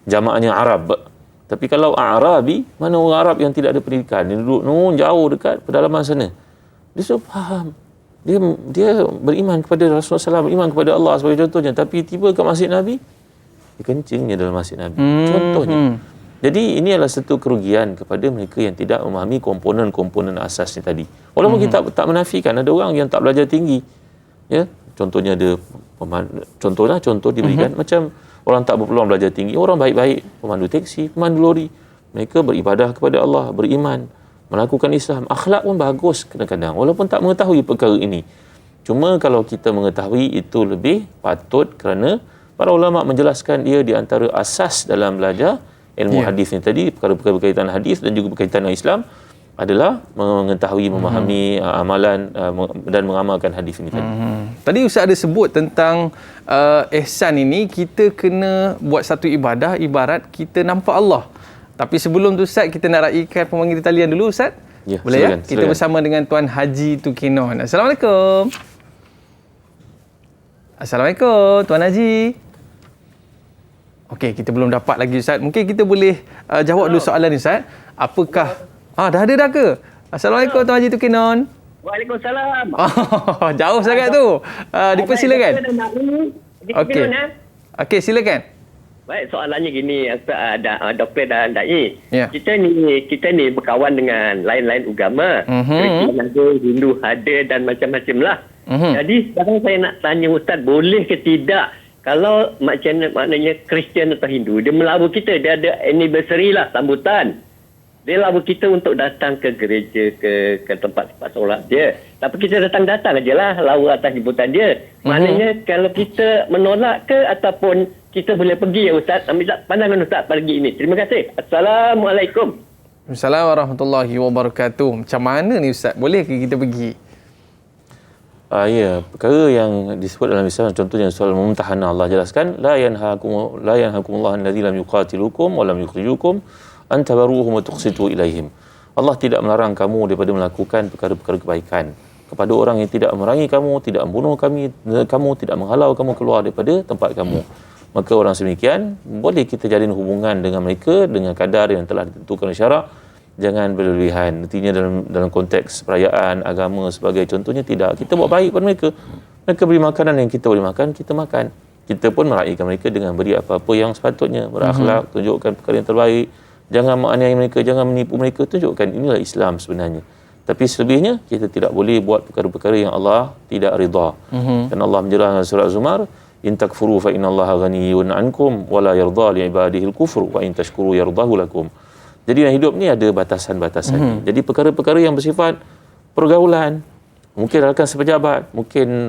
Jamaknya Arab. Tapi kalau A'rabi, mana orang Arab yang tidak ada pendidikan? Dia duduk jauh dekat pedalaman sana. Dia suruh faham. dia beriman kepada Rasulullah SAW, beriman kepada Allah sebagai contohnya, tapi tiba ke masjid Nabi, dia kencingnya dalam masjid Nabi. Contohnya. Jadi ini adalah satu kerugian kepada mereka yang tidak memahami komponen-komponen asasnya tadi. Walaupun kita tak menafikan ada orang yang tak belajar tinggi. Ya, contohnya ada contoh diberikan macam orang tak berpeluang belajar tinggi, orang baik-baik, pemandu teksi, pemandu lori. Mereka beribadah kepada Allah, beriman, melakukan Islam, akhlak pun bagus kadang-kadang walaupun tak mengetahui perkara ini. Cuma kalau kita mengetahui itu lebih patut kerana para ulama menjelaskan dia di antara asas dalam belajar ilmu hadis ni tadi, perkara-perkara berkaitan hadis dan juga berkaitan dengan Islam adalah mengetahui, memahami amalan dan mengamalkan hadis ini tadi. Tadi Ustaz ada sebut tentang ihsan ini, kita kena buat satu ibadah ibarat kita nampak Allah. Tapi sebelum tu Ustaz, kita nak raikan pemanggil di talian dulu Ustaz. Ya, boleh silakan, ya? Kita bersama dengan Tuan Haji Tukinon. Assalamualaikum. Assalamualaikum Tuan Haji. Okey, kita belum dapat lagi Ustaz. Mungkin kita boleh jawab dulu soalan ni Ustaz. Apakah dah ada ke? Assalamualaikum Tuan Haji Tukinon. Waalaikumsalam. Jauh sangat tu. Dipersilakan. Okey. Okey, silakan. Baik, soalannya gini, Doktor dan Dai. Ya. Kita ni berkawan dengan lain-lain agama. Kristian ada, Hindu ada dan macam-macam lah. Jadi sekarang saya nak tanya Ustaz, boleh ke tidak kalau maknanya Kristian atau Hindu, dia melabur kita, dia ada anniversary lah, sambutan. Dia labur kita untuk datang ke gereja, ke tempat-tempat solat dia. Tapi kita datang-datang aja lah, labur atas jemputan dia. Maknanya kalau kita menolak ke ataupun kita boleh pergi ya Ustaz? Ambil pandangan Ustaz pagi ini. Terima kasih. Assalamualaikum. Assalamualaikum warahmatullahi wabarakatuh. Macam mana ni Ustaz? Boleh ke kita pergi? Ya, perkara yang disebut dalam Islam, contohnya soal mumtahanah, Allah jelaskan, la yanhakumullahu allazi lam yuqatilukum wa lam yukhrijukum an tabarruhum wa tuqsitu ilaihim. Allah tidak melarang kamu daripada melakukan perkara-perkara kebaikan kepada orang yang tidak memerangi kamu, tidak membunuh kamu, tidak menghalau kamu keluar daripada tempat kamu. Maka orang sedemikian boleh kita jalin hubungan dengan mereka dengan kadar yang telah ditentukan oleh syarak. Jangan berlebihan. Artinya dalam konteks perayaan agama sebagai contohnya, tidak. Kita buat baik pada mereka. Mereka beri makanan yang kita boleh makan, kita makan. Kita pun meraihkan mereka dengan beri apa-apa yang sepatutnya. Berakhlak, tunjukkan perkara yang terbaik. Jangan menganiaya mereka, jangan menipu mereka. Tunjukkan inilah Islam sebenarnya. Tapi selebihnya, kita tidak boleh buat perkara-perkara yang Allah tidak rida. Dan Allah menjelaskan dalam surah Zumar, in takfuru fa innallaha ghaniyyun ankum wa la yarda li ibadihi al-kufr wa in tashkuru yardahu lakum. Jadi dalam hidup ni ada batasan-batasan. Jadi perkara-perkara yang bersifat pergaulan, mungkin rakan sepejabat, mungkin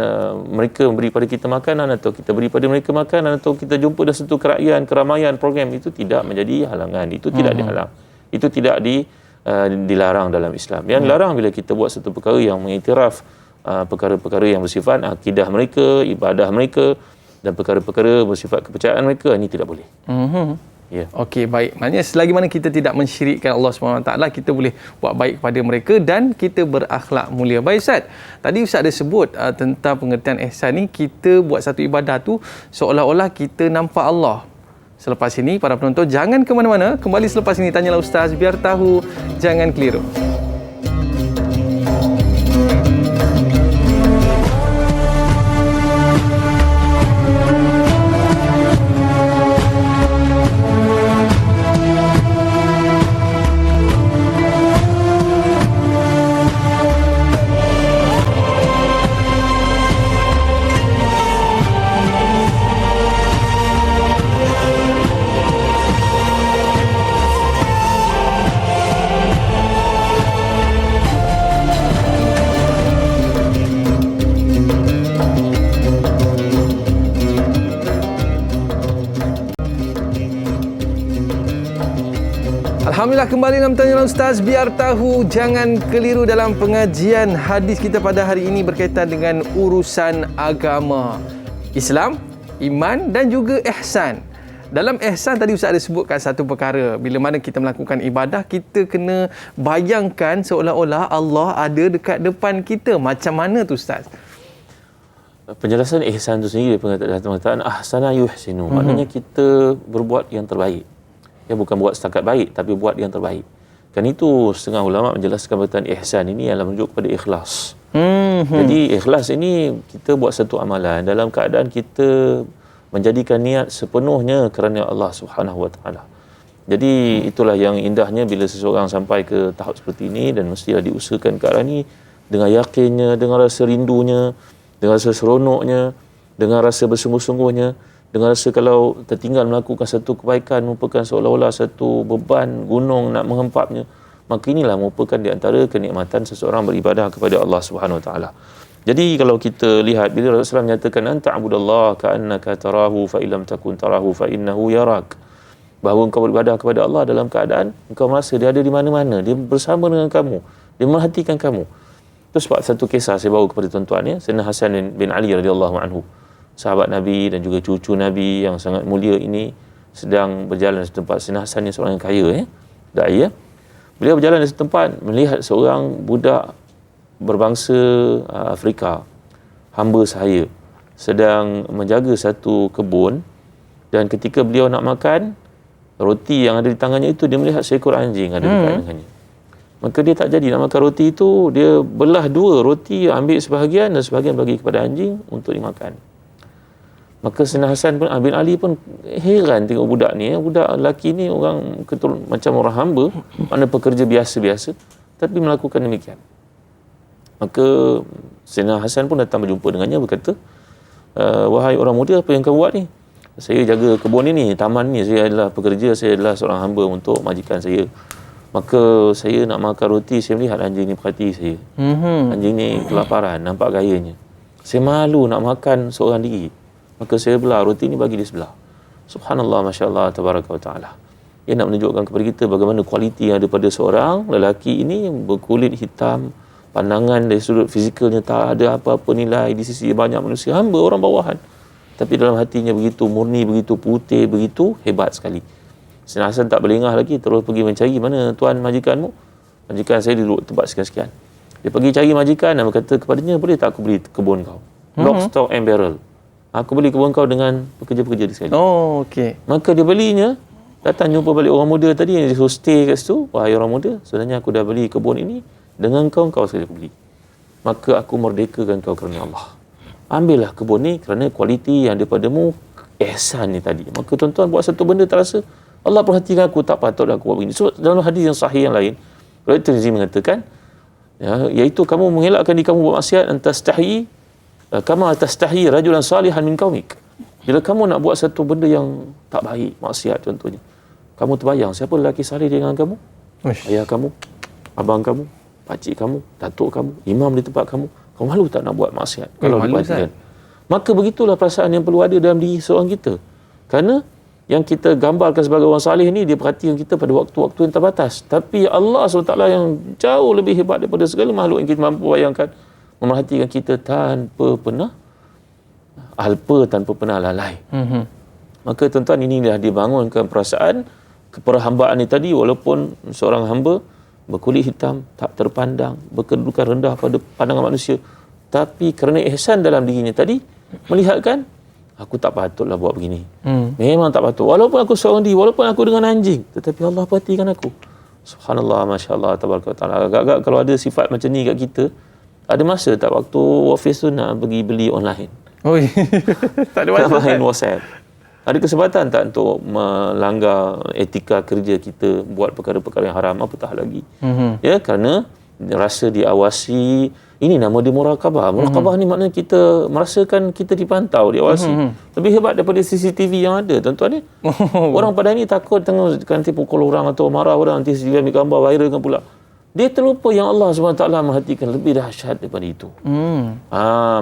mereka beri pada kita makanan atau kita beri pada mereka makanan atau kita jumpa dalam satu keramaian program, itu tidak menjadi halangan, itu tidak dihalang. Itu tidak dilarang dalam Islam. Yang dilarang bila kita buat satu perkara yang mengiktiraf perkara-perkara yang bersifat akidah mereka, ibadah mereka dan perkara-perkara bersifat kepercayaan mereka, ini tidak boleh. Ya. Okey, baik. Maknanya selagi mana kita tidak mensyirikkan Allah SWT, kita boleh buat baik kepada mereka dan kita berakhlak mulia. Baik Ustaz, tadi Ustaz ada sebut tentang pengertian ihsan ni, kita buat satu ibadah tu seolah-olah kita nampak Allah. Selepas ini, para penonton jangan ke mana-mana. Kembali selepas ini, Tanyalah Ustaz, biar tahu, jangan keliru. Alhamdulillah, kembali dalam Tanyalah Ustaz, biar tahu jangan keliru dalam pengajian hadis kita pada hari ini berkaitan dengan urusan agama, Islam, iman dan juga ihsan. Dalam ihsan tadi Ustaz ada sebutkan satu perkara, bila mana kita melakukan ibadah, kita kena bayangkan seolah-olah Allah ada dekat depan kita. Macam mana tu Ustaz? Penjelasan ihsan itu sendiri, pengertian ahsana yuhsinu, maknanya kita berbuat yang terbaik. Ya, bukan buat setakat baik, tapi buat yang terbaik. Kan itu setengah ulama menjelaskan perkataan ihsan ini adalah merujuk kepada ikhlas. Jadi ikhlas ini kita buat satu amalan dalam keadaan kita menjadikan niat sepenuhnya kerana Allah Subhanahu Wa Taala. Jadi itulah yang indahnya bila seseorang sampai ke tahap seperti ini, dan mestilah diusahakan ke arah ini dengan yakinnya, dengan rasa rindunya, dengan rasa seronoknya, dengan rasa bersungguh-sungguhnya, dengan rasa kalau tertinggal melakukan satu kebaikan merupakan seolah-olah satu beban gunung nak menghempapnya, maka inilah merupakan di antara kenikmatan seseorang beribadah kepada Allah Subhanahu Wa Taala. Jadi kalau kita lihat bila Rasulullah menyatakan anta abudallah ka'annaka tarahu fa illam takun tarahu fa innahu yarak, bahawa engkau beribadah kepada Allah dalam keadaan engkau merasa dia ada di mana-mana, dia bersama dengan kamu, dia merhatikan kamu. Itu sebab satu kisah saya bawa kepada tuan-tuan ya, Sayyidina Hasan bin Ali radhiyallahu anhu, sahabat Nabi dan juga cucu Nabi yang sangat mulia ini, sedang berjalan di tempat. Sayyidina Hasan ni seorang yang kaya dai ya. Beliau berjalan di setempat melihat seorang budak berbangsa Afrika, hamba sahaya, sedang menjaga satu kebun, dan ketika beliau nak makan roti yang ada di tangannya itu, dia melihat seekor anjing ada dekat dengannya. Maka dia tak jadi nak makan roti itu, dia belah dua roti, ambil sebahagian dan sebahagian bagi kepada anjing untuk dimakan. Maka Sayyidina Hasan bin Ali pun heran tengok budak ni, budak lelaki ni orang macam orang hamba, mana pekerja biasa-biasa, tapi melakukan demikian. Maka Sayyidina Hasan pun datang berjumpa dengannya, berkata, wahai orang muda, apa yang kau buat ni? Saya jaga kebun ini, taman ni, saya adalah pekerja, saya adalah seorang hamba untuk majikan saya. Maka saya nak makan roti, saya melihat anjing ni perhati saya. Anjing ni kelaparan, nampak gayanya. Saya malu nak makan seorang diri. Maka saya belah roti ni bagi dia sebelah. Subhanallah, Masya Allah, Tabaraka wa Ta'ala. Ia nak menunjukkan kepada kita bagaimana kualiti yang ada pada seorang lelaki ini, berkulit hitam, pandangan dari sudut fizikalnya tak ada apa-apa nilai di sisi banyak manusia, hamba, orang bawahan. Tapi dalam hatinya begitu murni, begitu putih, begitu hebat sekali. Sayyidina Hasan tak berlengah lagi, terus pergi mencari, mana tuan majikanmu? Majikan saya duduk tempat sekian-sekian. Dia pergi cari majikan dan berkata kepadanya, boleh tak aku beli kebun kau? Lock, stock and barrel. Aku beli kebun kau dengan pekerja-pekerja di sekali. Oh, okey. Maka dia belinya, datang jumpa balik orang muda tadi yang dia suruh stay kat situ. Wahai orang muda, sebenarnya aku dah beli kebun ini dengan kau saja aku beli. Maka aku merdekakan kau kerana Allah. Ambillah kebun ni kerana kualiti yang daripadamu, ihsan ni tadi. Maka tuan-tuan buat satu benda terasa, Allah perhatikan aku, tak patutlah aku buat begini. So, dalam hadis yang sahih yang lain, Rasulullah Tirmizi mengatakan, iaitu kamu mengelakkan diri kamu buat maksiat, antastahi kama tastahi rajulan salihan min qaumik. Bila kamu nak buat satu benda yang tak baik, maksiat contohnya, kamu terbayang siapa lelaki salih dengan kamu? Ayah kamu, abang kamu, pakcik kamu, datuk kamu, imam di tempat kamu. Kau malu tak nak buat maksiat kalau diperhatikan? Maka begitulah perasaan yang perlu ada dalam diri seorang kita. Kerana yang kita gambarkan sebagai orang salih ni, dia perhatikan kita pada waktu-waktu yang terbatas. Tapi Allah SWT yang jauh lebih hebat daripada segala makhluk yang kita mampu bayangkan, memerhatikan kita tanpa pernah alpa, tanpa pernah lalai. Maka tuan-tuan, inilah dibangunkan perasaan keperhambaan ni tadi, walaupun seorang hamba berkulit hitam, tak terpandang, berkedudukan rendah pada pandangan manusia, tapi kerana ihsan dalam dirinya tadi, melihatkan aku tak patutlah buat begini. Memang tak patut. Walaupun aku seorang diri, walaupun aku dengan anjing, tetapi Allah perhatikan aku. Subhanallah, Masya Allah, Tabaraka Ta'ala. Agak-agak kalau ada sifat macam ni kat kita, ada masa tak waktu office tu nak pergi beli online? Oi. Tak ada masa. Main WhatsApp. Ada kesempatan tak untuk melanggar etika kerja kita, buat perkara-perkara yang haram, apatah lagi. Ya, kerana rasa diawasi. Ini nama dia muraqabah. Muraqabah ni maknanya kita merasakan kita dipantau, diawasi. Lebih hebat daripada CCTV yang ada, tuan-tuan ni. Orang pada ni takut nanti pukul orang atau marah orang, nanti CCTV ambil gambar, viral kan pula. Dia terlupa yang Allah SWT merhatikan lebih dahsyat daripada itu.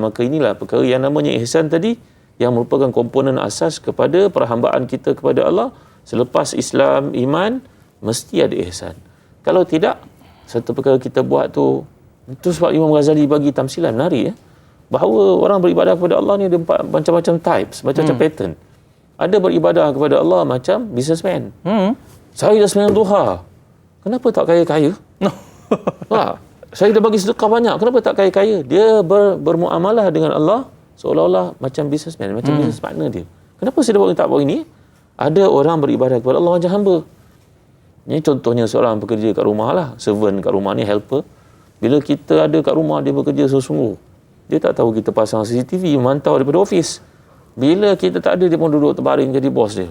Maka inilah perkara yang namanya ihsan tadi, yang merupakan komponen asas kepada perhambaan kita kepada Allah. Selepas Islam, iman, mesti ada ihsan. Kalau tidak, satu perkara kita buat tu, itu sebab Imam Ghazali bagi tamsilan menarik, bahawa orang beribadah kepada Allah ni ada macam-macam types, macam-macam pattern. Ada beribadah kepada Allah macam businessman. Saya dah sembahyang duha, kenapa tak kaya-kaya? Saya dah bagi sedekah banyak, kenapa tak kaya-kaya? Dia bermuamalah dengan Allah seolah-olah macam businessman, macam business partner dia. Kenapa saya tak buat ini? Ada orang beribadah kepada Allah macam hamba. Ini contohnya seorang pekerja kat rumah lah, servant kat rumah ni, helper. Bila kita ada kat rumah, dia bekerja sungguh-sungguh. Dia tak tahu kita pasang CCTV, mantau daripada office. Bila kita tak ada, dia pun duduk terbaring jadi bos dia.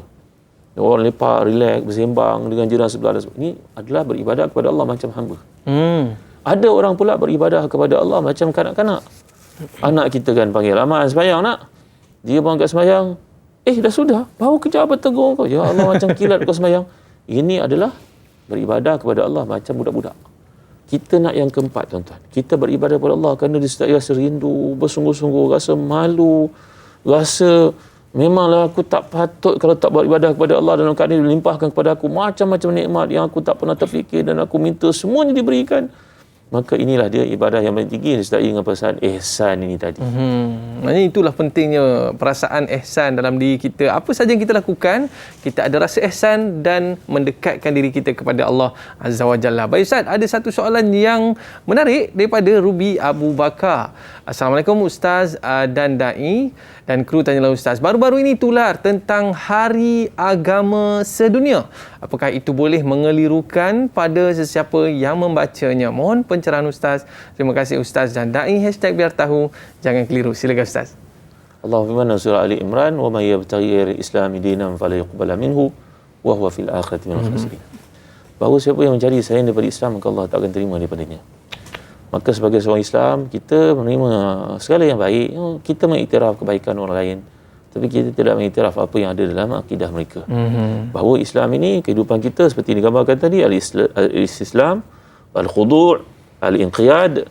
Orang lepak, relax, bersembang dengan jiran sebelah. Ini adalah beribadah kepada Allah macam hamba. Ada orang pula beribadah kepada Allah macam kanak-kanak. Anak kita kan panggil, Aman sembahyang nak? Dia pun angkat sembahyang. Dah sudah, baru kejap apa tegur kau? Ya Allah, macam kilat kau sembahyang. Ini adalah beribadah kepada Allah macam budak-budak. Kita nak yang keempat, tuan-tuan. Kita beribadah kepada Allah kerana disertai rasa rindu, bersungguh-sungguh, rasa malu, rasa memanglah aku tak patut kalau tak beribadah kepada Allah dalam keadaan dilimpahkan kepada aku macam-macam nikmat yang aku tak pernah terfikir dan aku minta semuanya diberikan. Maka inilah dia ibadah yang paling tinggi disertai dengan perasaan ihsan ini tadi. Maksudnya itulah pentingnya perasaan ihsan dalam diri kita. Apa saja yang kita lakukan, kita ada rasa ihsan dan mendekatkan diri kita kepada Allah Azza wa Jalla. Baik Ustaz, ada satu soalan yang menarik daripada Ruby Abu Bakar. Assalamualaikum Ustaz dan Da'i dan kru Tanyalah Ustaz. Baru-baru ini tular tentang Hari Agama Sedunia. Apakah itu boleh mengelirukan pada sesiapa yang membacanya? Mohon pencerahan Ustaz. Terima kasih Ustaz dan Da'i. #biar tahu, jangan keliru. Silakan Ustaz. Allah firman dalam surah Ali Imran, "Wa may yabtaghi ghayra al-islami dinan fala yuqbala minhu wa huwa fil akhirati minal khasirin." Bahawa siapa yang mencari selain daripada Islam, maka Allah tak akan terima daripadanya. Maka sebagai seorang Islam, kita menerima segala yang baik. Kita mengiktiraf kebaikan orang lain, tapi kita tidak mengiktiraf apa yang ada dalam akidah mereka. Bahawa Islam ini, kehidupan kita seperti digambarkan tadi, al-Islam, al-khudu', al-inqiyad,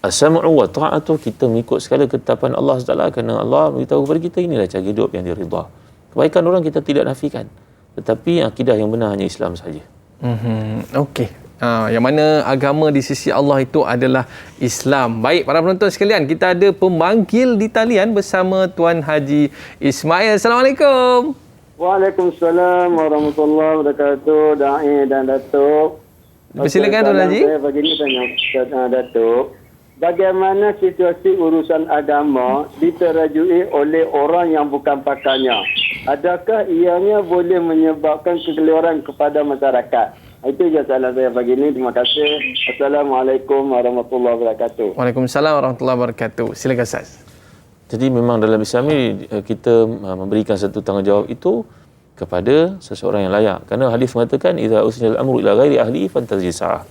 as-sam'u wa ta'atu. Kita mengikut segala ketetapan Allah SWT kerana Allah beritahu kepada kita inilah cara hidup yang diridha. Kebaikan orang kita tidak nafikan, tetapi akidah yang benar hanya Islam saja. Okey. Yang mana agama di sisi Allah itu adalah Islam. Baik, para penonton sekalian, kita ada pemanggil di talian bersama Tuan Haji Ismail. Assalamualaikum. Waalaikumsalam warahmatullahi wabarakatuh. Da'i dan Datuk. Persilakan Tuan Haji. Saya begini tanya Datuk. Bagaimana situasi urusan agama diterajui oleh orang yang bukan pakarnya? Adakah ianya boleh menyebabkan kekeliruan kepada masyarakat? Itu je soalan saya pagi ini. Terima kasih. Assalamualaikum warahmatullahi wabarakatuh. Waalaikumsalam warahmatullahi wabarakatuh. Silakan Ustaz. Jadi memang dalam Islam ini kita memberikan satu tanggungjawab itu kepada seseorang yang layak. Kerana hadis mengatakan idza usnil amru ila ghairi ahli fantazisa.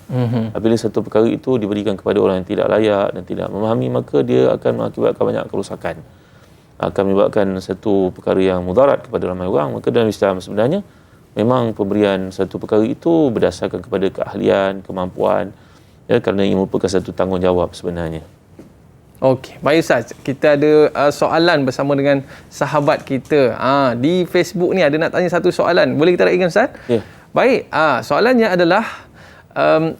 Apabila satu perkara itu diberikan kepada orang yang tidak layak dan tidak memahami, maka dia akan mengakibatkan banyak kerosakan. Akan menyebabkan satu perkara yang mudarat kepada ramai orang. Maka dalam Islam sebenarnya memang pemberian satu perkara itu berdasarkan kepada keahlian, kemampuan, ya, kerana ia merupakan satu tanggungjawab sebenarnya. Okey, baik Ustaz. Kita ada soalan bersama dengan sahabat kita. Di Facebook ni ada nak tanya satu soalan. Boleh kita raikan Ustaz? Ya. Baik, soalannya adalah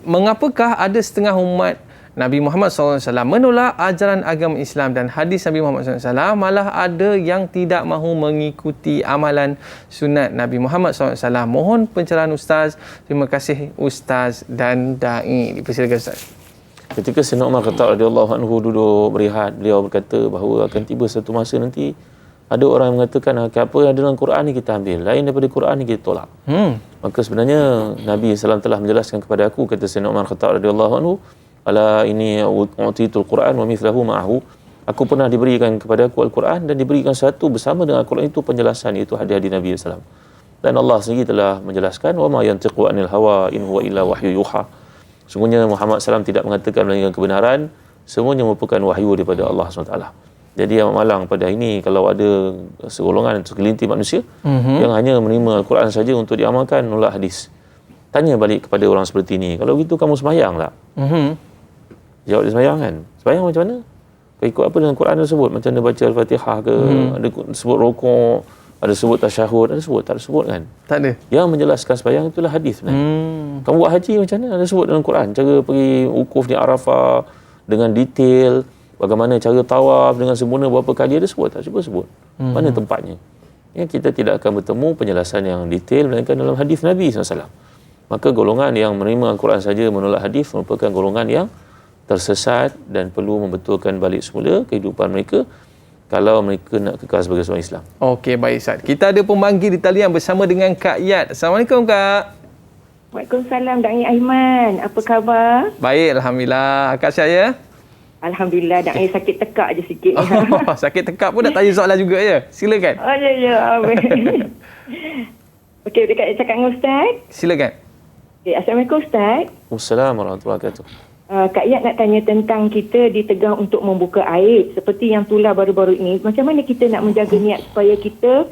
mengapakah ada setengah umat Nabi Muhammad SAW menolak ajaran agama Islam dan hadis Nabi Muhammad SAW, malah ada yang tidak mahu mengikuti amalan sunat Nabi Muhammad SAW. Mohon pencerahan Ustaz. Terima kasih Ustaz dan Da'i. Dipersilakan Ustaz. Ketika Sayyidina Umar Khattab radhiyallahu anhu duduk berehat, beliau berkata bahawa akan tiba satu masa nanti ada orang yang mengatakan apa yang ada dalam Quran ni kita ambil, lain daripada Quran ni kita tolak. Maka sebenarnya Nabi SAW telah menjelaskan kepada aku, kata Sayyidina Umar Khattab radhiyallahu anhu, ala ini utitul Quran wa mithlahu ma'ahu. Aku pernah diberikan kepada aku Al-Quran dan diberikan satu bersama dengan Al-Quran itu penjelasan, iaitu hadis Nabi SAW. Dan Allah sendiri telah menjelaskan wa ma yantiqu anil hawa in huwa illa wahyu yuha. Sungguhnya Muhammad SAW tidak mengatakan melainkan kebenaran, semuanya merupakan wahyu daripada Allah SWT. Jadi yang malang pada ini kalau ada segolongan segelintir manusia yang hanya menerima Al-Quran saja untuk diamalkan, nolak hadis. Tanya balik kepada orang seperti ini, kalau gitu kamu sembahyang tak? Jawab dia sembahyang kan? Sembahyang macam mana? Kau ikut apa dengan Quran tersebut? Macam mana baca Al-Fatihah ke? Ada sebut rukuk, ada sebut tasyahud, ada sebut? Tak ada sebut kan? Tak ada. Yang menjelaskan sembahyang itulah hadis. Kamu buat haji macam mana? Ada sebut dalam Quran. Cara pergi wukuf di Arafah dengan detail, bagaimana cara tawaf dengan sempurna berapa kali, ada sebut? Tak cuba sebut. Mana tempatnya? Ya, kita tidak akan bertemu penjelasan yang detail melainkan dalam hadis Nabi SAW. Maka golongan yang menerima Al-Quran saja menolak hadis merupakan golongan yang tersesat dan perlu membetulkan balik semula kehidupan mereka kalau mereka nak kekal sebagai seorang Islam. Okey, baik Ustaz. Kita ada pemanggil di talian bersama dengan Kak Yat. Assalamualaikum Kak. Waalaikumsalam Dai Aiman. Apa khabar? Baik, Alhamdulillah. Akak saya? Alhamdulillah Dai sakit tekak je sikit. Oh, sakit tekak pun nak tanya soalan juga ya? Silakan. Oh ya. Okey, dekat cakap dengan Ustaz. Silakan. Okay, Assalamualaikum Ustaz. Wassalamualaikum warahmatullahi wabarakatuh. Kak Yat nak tanya tentang kita ditegah untuk membuka aib seperti yang tular baru-baru ini. Macam mana kita nak menjaga niat supaya kita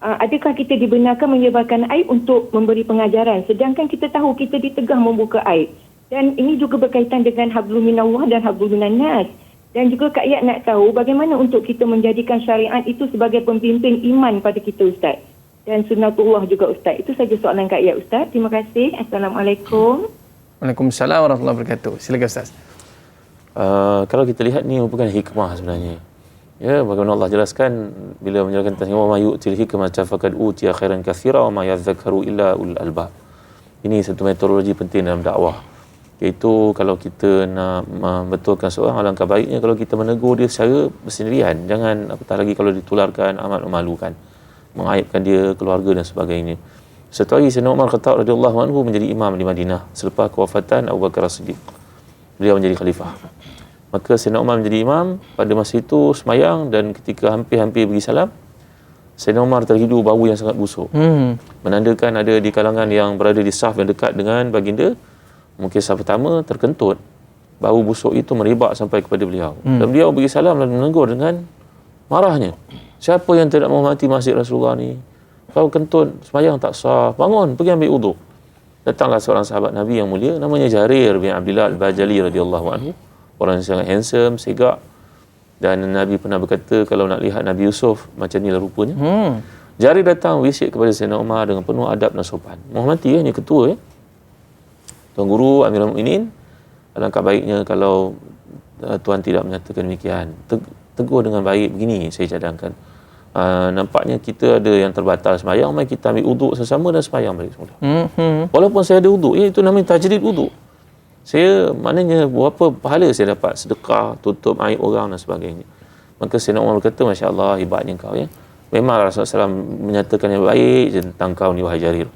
adakah kita dibenarkan menyebarkan aib untuk memberi pengajaran sedangkan kita tahu kita ditegah membuka aib. Dan ini juga berkaitan dengan hablum minallah dan hablum minannas. Dan juga Kak Yat nak tahu bagaimana untuk kita menjadikan syariat itu sebagai pembimbing iman pada kita Ustaz. Dan sunnatullah juga Ustaz. Itu saja soalan Kak Yat Ustaz. Terima kasih. Assalamualaikum. Waalaikumsalam warahmatullahi wabarakatuh. Silakan Ustaz. Kalau kita lihat ni merupakan hikmah sebenarnya. Ya, bagaimana Allah jelaskan bila menjelaskan tentang wa ma yu'til hikmata faqad utiya khairan katsira wa ma yadhakkaru illa ulul albab. Ini satu metodologi penting dalam dakwah. Iaitu kalau kita nak membetulkan seorang, alangkah baiknya kalau kita menegur dia secara bersendirian. Jangan apatah lagi kalau ditularkan amat memalukan, mengaibkan dia, keluarga dan sebagainya. Satu hari Sayyidina Umar Khattab radhiyallahu anhu menjadi imam di Madinah selepas kewafatan Abu Bakar As-Siddiq. Beliau menjadi khalifah. Maka Sayyidina Umar menjadi imam, pada masa itu semayang dan ketika hampir-hampir bagi salam, Sayyidina Umar terhidu bau yang sangat busuk. Menandakan ada di kalangan yang berada di saf yang dekat dengan baginda, mungkin saf pertama terkentut. Bau busuk itu merebak sampai kepada beliau. Dan beliau bagi salam dan menegur dengan marahnya. Siapa yang tidak menghormati masjid Rasulullah ni? Kau kentut, semayang tak sah. Bangun, pergi ambil uduk. Datanglah seorang sahabat Nabi yang mulia, namanya Jarir bin Abdullah Al-Bajali radhiyallahu anhu. Orang yang sangat handsome, segak. Dan Nabi pernah berkata, kalau nak lihat Nabi Yusuf, macam inilah rupanya. Jarir datang wisik kepada Sayyidina Umar dengan penuh adab dan sopan. Menghormati, ini ketua. Tuan Guru, Amirul Mukminin, alangkah baiknya kalau Tuan tidak menyatakan demikian. Tegur dengan baik, begini saya cadangkan. Nampaknya kita ada yang terbatal semayang, mari kita ambil uduk sesama dan semayang balik semula. Walaupun saya ada uduk, itu namanya tajdid uduk. Saya maknanya berapa pahala saya dapat, sedekah, tutup aib orang dan sebagainya. Maka Sayyidina Umar berkata, Masya Allah, hebatnya kau ya. Memang Rasulullah SAW menyatakan yang baik tentang kau ni wahai Jarir.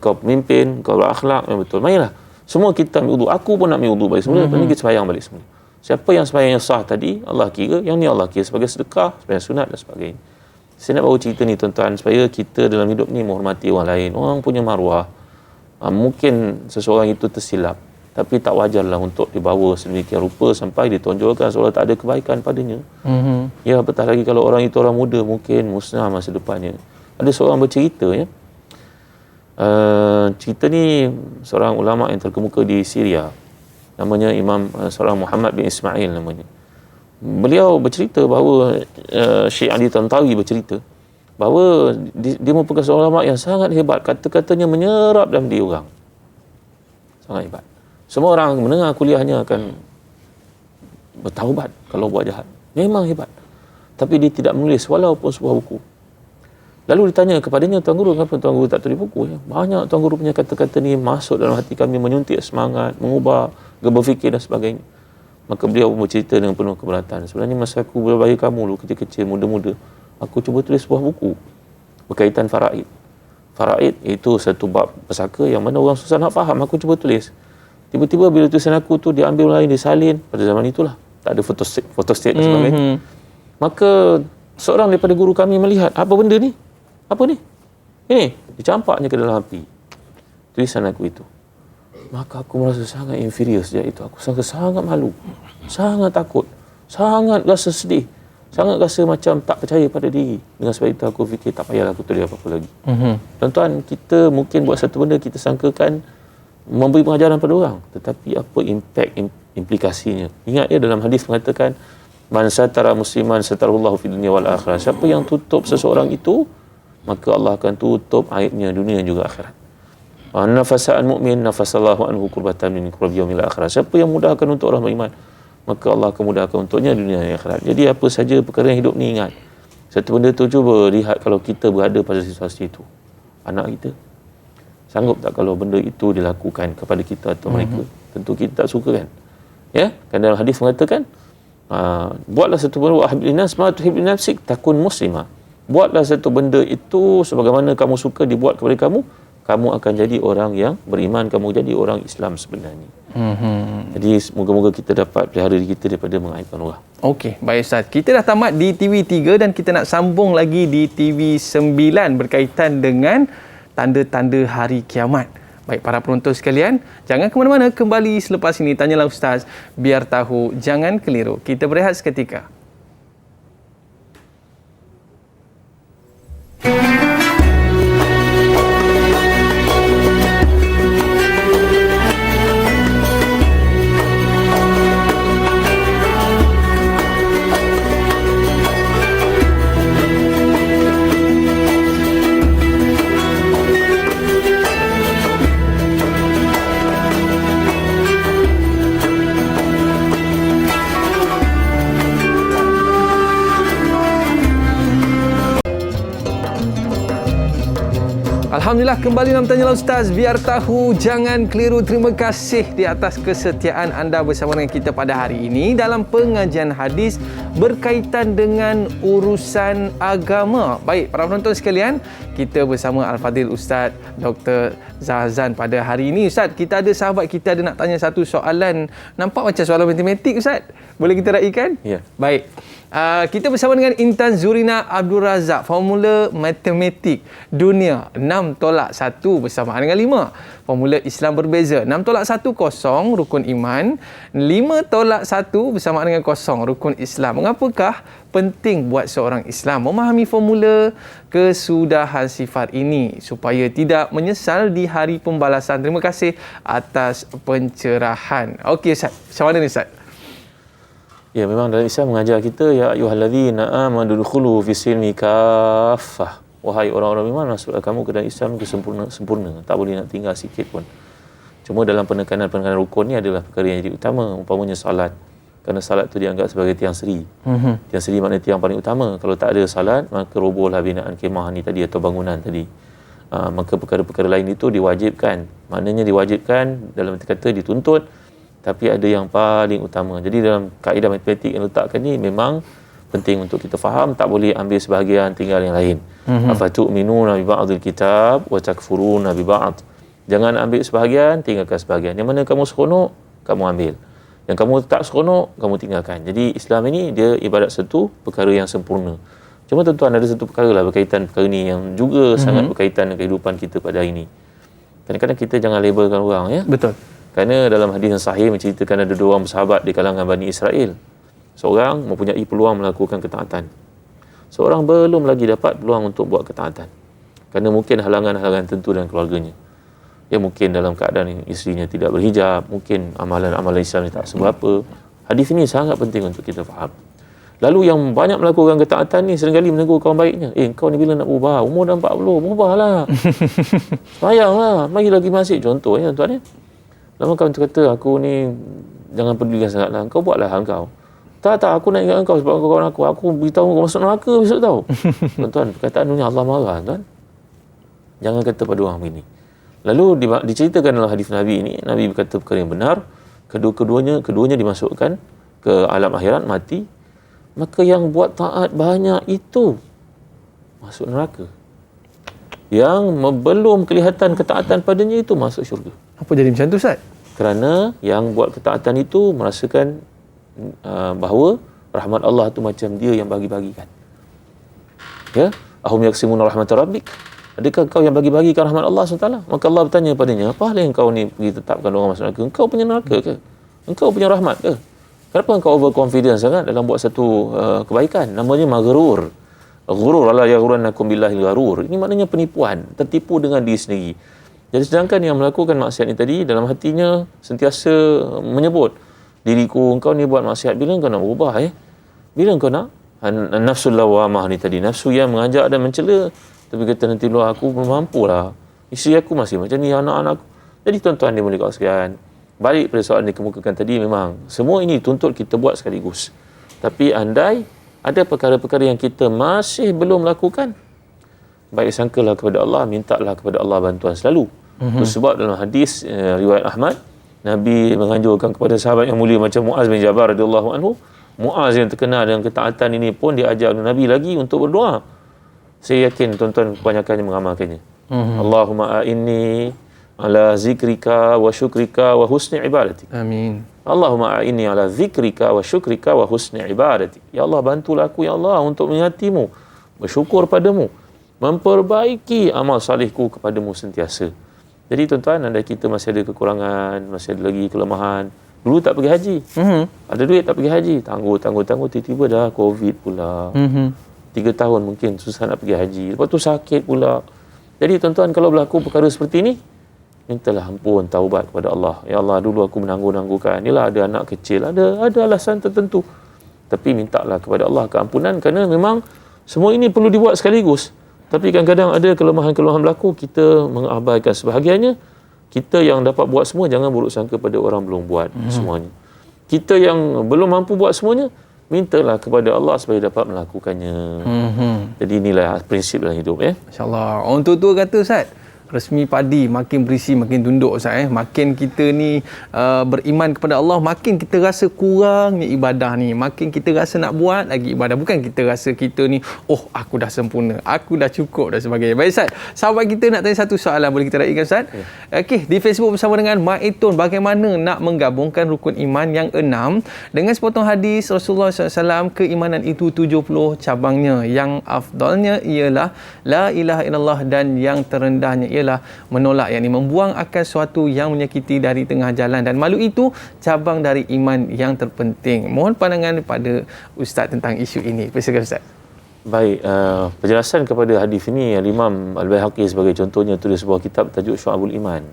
Kau pemimpin, kau berakhlak, yang betul. Marilah, semua kita ambil uduk. Aku pun nak ambil uduk balik semula, lepas ni kita semayang balik semula. Siapa yang semayang yang sah tadi, Allah kira, yang ni Allah kira sebagai sedekah, sebagai sunat dan sebagainya. Saya nak bawa cerita ni tuan-tuan supaya kita dalam hidup ni menghormati orang lain. Orang punya maruah. Mungkin seseorang itu tersilap, tapi tak wajarlah untuk dibawa sedemikian rupa sampai ditonjolkan seolah tak ada kebaikan padanya. Ya, apatah lagi kalau orang itu orang muda, mungkin musnah masa depannya. Ada seorang bercerita ya. Cerita ni seorang ulama yang terkemuka di Syria. Namanya seorang Muhammad bin Ismail namanya. Beliau bercerita bahawa Syekh Ali Tantawi bercerita bahawa dia merupakan seorang ulama yang sangat hebat, kata-katanya menyerap dalam diri orang. Sangat hebat. Semua orang mendengar kuliahnya akan bertaubat kalau buat jahat. Memang hebat. Tapi dia tidak menulis walaupun sebuah buku. Lalu ditanya kepadanya, Tuan Guru, kenapa Tuan Guru tak tulis buku? Ya? Banyak Tuan Guru punya kata-kata ni masuk dalam hati kami, menyuntik semangat, mengubah gaya berfikir dan sebagainya. Maka beliau bercerita dengan penuh keberatan. Sebenarnya masa aku berbaya kamu dulu, kecil-kecil, muda-muda, aku cuba tulis sebuah buku berkaitan faraid. Faraid itu satu bab pesaka yang mana orang susah nak faham. Aku cuba tulis. Tiba-tiba bila tulisan aku tu diambil lain, disalin. Pada zaman itulah. Tak ada photostat dan sebagainya. Maka seorang daripada guru kami melihat, apa benda ni? Apa ni? Ini. Dicampaknya ke dalam api. Tulisan aku itu. Maka aku merasa sangat inferior sejak itu. Aku sangat malu. Sangat takut. Sangat rasa sedih. Sangat rasa macam tak percaya pada diri. Dengan sebab itu aku fikir tak payahlah aku tulis apa-apa lagi. Tuan-tuan, kita mungkin buat satu benda kita sangkakan memberi pengajaran pada orang. Tetapi apa implikasinya? Ingat ya dalam hadis mengatakan man satara musliman satarallahu fid dunya wal akhirah. Siapa yang tutup seseorang itu, maka Allah akan tutup aibnya dunia dan juga akhirat. Nafasa'an mu'min nafasallahu anhu kurbatan min kurbi yaumil akhirah. Siapa yang mudahkan untuk orang beriman, maka Allah akan mudahkan untuknya dunia dan akhirat. Jadi apa saja perkara yang hidup ni ingat. Satu benda tu cuba lihat kalau kita berada pada situasi itu. Anak kita sanggup tak kalau benda itu dilakukan kepada kita atau mereka? Tentu kita tak suka kan? Ya, kan dalam hadis mengatakan buatlah satu benda wahbil nas ma tuhibbu nafsik takun muslimah. Buatlah satu benda itu sebagaimana kamu suka dibuat kepada kamu, kamu akan jadi orang yang beriman, kamu jadi orang Islam sebenarnya. Jadi moga-moga kita dapat pelihara diri kita daripada mengaibkan orang. Okey, baik Ustaz. Kita dah tamat di TV3 dan kita nak sambung lagi di TV9 berkaitan dengan tanda-tanda hari kiamat. Baik para penonton sekalian, jangan ke mana-mana, kembali selepas ini Tanyalah Ustaz, biar tahu, jangan keliru. Kita berehat seketika. Alhamdulillah, kembali dalam Tanyalah Ustaz, biar tahu, jangan keliru. Terima kasih di atas kesetiaan anda bersama dengan kita pada hari ini dalam pengajian hadis berkaitan dengan urusan agama. Baik, para penonton sekalian, kita bersama Al-Fadhil Ustaz Dr. Zahzan pada hari ini. Ustaz, kita ada sahabat kita ada nak tanya satu soalan, nampak macam soalan matematik Ustaz. Boleh kita raikan? Ya. Baik. Kita bersama dengan Intan Zurina Abdul Razak. Formula matematik dunia 6 tolak 1 bersamaan dengan 5. Formula Islam berbeza. 6 tolak 1 kosong, rukun iman. 5 tolak 1 bersamaan dengan kosong, rukun Islam. Mengapakah penting buat seorang Islam memahami formula kesudahan sifat ini supaya tidak menyesal di hari pembalasan? Terima kasih atas pencerahan. Okey Ustaz, macam mana ni Ustaz? Ya, memang dalam Islam mengajar kita, ya ayyuhallazina amanu dukhulu fis silmi kaffah. Wahai orang-orang beriman, masuklah kamu ke dalam Islam sempurna. Tak boleh nak tinggal sikit pun. Cuma dalam penekanan rukun ni adalah perkara yang jadi utama, umpamanya salat. Kerana salat tu dianggap sebagai tiang seri. Tiang seri maknanya tiang paling utama. Kalau tak ada salat, maka robohlah binaan kemah ni tadi atau bangunan tadi. Maka perkara-perkara lain itu diwajibkan. Maknanya diwajibkan, dalam arti kata dituntut, tapi ada yang paling utama. Jadi dalam kaedah matematik yang letakkan ni memang penting untuk kita faham, tak boleh ambil sebahagian tinggal yang lain. Afatu'minuna bi ba'dil kitab wa takfuruna bi ba'd. Jangan ambil sebahagian, tinggalkan sebahagian. Yang mana kamu seronok, kamu ambil. Yang kamu tak seronok, kamu tinggalkan. Jadi Islam ini dia ibarat satu perkara yang sempurna. Cuma tuan-tuan, ada satu perkara lah berkaitan perkara ni yang juga sangat berkaitan dengan kehidupan kita pada hari ini. Kadang-kadang kita jangan labelkan orang, ya. Betul. Kerana dalam hadis yang sahih menceritakan ada dua orang bersahabat di kalangan Bani Israel. Seorang mempunyai peluang melakukan ketaatan. Seorang belum lagi dapat peluang untuk buat ketaatan. Kerana mungkin halangan-halangan tertentu dalam keluarganya. Ya, mungkin dalam keadaan isterinya tidak berhijab, mungkin amalan-amalan Islam tak seberapa. Hadis ini sangat penting untuk kita faham. Lalu yang banyak melakukan ketaatan ni seringkali menegur kawan baiknya. Kau ni bila nak berubah? Umur dah 40, berubahlah. Semayanglah, mari lagi masjid. Contoh ya tuan ya. Lama kawan tu kata, aku ni jangan pedulikan sangatlah. Kau buatlah hal kau. Tak, aku nak ingat kau sebab kau kawan aku. Aku beritahu kau masuk neraka besok tau. Tuan-tuan, perkataan dunia Allah marah tuan. Jangan kata pada orang begini. Lalu diceritakan dalam hadis Nabi ini, Nabi berkata perkara yang benar. Keduanya dimasukkan ke alam akhirat, mati. Maka yang buat taat banyak itu masuk neraka. Yang belum kelihatan ketaatan padanya itu masuk syurga. Apa jadi macam tu Ustaz? Kerana yang buat ketaatan itu merasakan bahawa rahmat Allah itu macam dia yang bagi-bagikan. Ya, ahum yaksimuna rahmatar rabbik. Adakah kau yang bagi-bagikan rahmat Allah SWT? Maka Allah bertanya padanya, apa hal yang kau ni pergi tetapkan orang masuk neraka? Engkau punya neraka ke? Engkau punya rahmat ke? Kenapa engkau overconfident sangat dalam buat satu kebaikan? Namanya maghrur. Ghurur ala yaghurrannakum billahil gharur. Ini maknanya penipuan, tertipu dengan diri sendiri. Jadi sedangkan yang melakukan maksiat ni tadi dalam hatinya sentiasa menyebut, diriku engkau ni buat maksiat, bila engkau nak berubah Bila engkau nak? Nafsul lawamah ni tadi, nafsu yang mengajak dan mencela, tapi kata nanti luar aku belum mampulah. Isteri aku masih macam ni, anak-anak aku. Jadi tuan-tuan dia boleh kau sekalian, balik pada soalan yang dikemukakan tadi, memang semua ini tuntut kita buat sekaligus. Tapi andai ada perkara-perkara yang kita masih belum lakukan, baik sangkalah kepada Allah, mintalah kepada Allah bantuan selalu. Sebab dalam hadis riwayat Ahmad, Nabi menganjurkan kepada sahabat yang mulia macam Muaz bin Jabal radhiyallahu anhu. Muaz yang terkenal dengan ketaatan ini pun diajar oleh Nabi lagi untuk berdoa. Saya yakin tuan-tuan kebanyakannya mengamalkannya. Allahumma a'inni ala zikrika wa syukrika wa husni ibadatik. Amin. Allahumma a'inni ala zikrika wa syukrika wa husni ibadatik. Ya Allah, bantulah aku ya Allah untuk mengingatimu, bersyukur padamu, memperbaiki amal salihku kepadamu sentiasa. Jadi tuan-tuan, anda kita masih ada kekurangan, masih ada lagi kelemahan. Dulu tak pergi haji. Ada duit tak pergi haji. Tangguh. Tiba-tiba dah COVID pula. 3 tahun mungkin susah nak pergi haji. Lepas tu sakit pula. Jadi tuan-tuan, kalau berlaku perkara seperti ini, mintalah ampun, taubat kepada Allah. Ya Allah, dulu aku menangguh-nangguhkan. Inilah ada anak kecil, ada alasan tertentu. Tapi mintalah kepada Allah keampunan, kerana memang semua ini perlu dibuat sekaligus. Tapi kadang-kadang ada kelemahan-kelemahan berlaku, kita mengabaikan sebahagiannya. Kita yang dapat buat semua, jangan buruk sangka pada orang belum buat semuanya. Kita yang belum mampu buat semuanya, mintalah kepada Allah supaya dapat melakukannya. Jadi inilah prinsip dalam hidup. InsyaAllah. Orang tua kata, Ustaz, resmi padi makin berisi makin tunduk, Ustaz. Makin kita ni beriman kepada Allah, makin kita rasa kurangnya ibadah ni, makin kita rasa nak buat lagi ibadah. Bukan kita rasa kita ni, oh aku dah sempurna, aku dah cukup dan sebagainya. Baik Ustaz, sahabat kita nak tanya satu soalan, boleh kita raikan Ustaz? Okey, di Facebook bersama dengan Maitun, bagaimana nak menggabungkan rukun iman yang 6 dengan sepotong hadis Rasulullah SAW, keimanan itu 70 cabangnya, yang afdalnya ialah la ilaha illallah dan yang terendahnya ialah menolak, yakni membuang akan sesuatu yang menyakiti dari tengah jalan, dan malu itu cabang dari iman yang terpenting. Mohon pandangan pada Ustaz tentang isu ini. Persilakan Ustaz. Baik, penjelasan kepada hadis ini, Imam Al-Baihaqi sebagai contohnya tulis sebuah kitab tajuk Syu'abul Iman.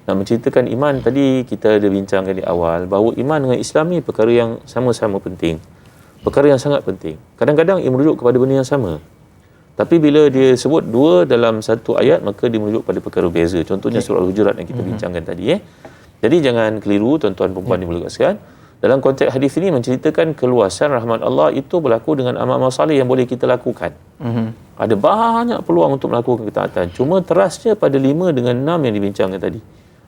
Nak menceritakan iman, tadi kita ada bincangkan di awal bahawa iman dengan Islam ni perkara yang sama-sama penting, perkara yang sangat penting. Kadang-kadang ia merujuk kepada benda yang sama, tapi bila dia sebut dua dalam satu ayat, maka dia merujuk pada perkara beza. Contohnya surah Al-Hujurat yang kita bincangkan tadi. Jadi jangan keliru tuan-tuan perempuan dimulakan sekalian. Dalam konteks hadis ini menceritakan keluasan rahmat Allah itu berlaku dengan amal-amal salih yang boleh kita lakukan. Ada banyak peluang untuk melakukan ketaatan. Cuma terasnya pada 5 dengan 6 yang dibincangkan tadi.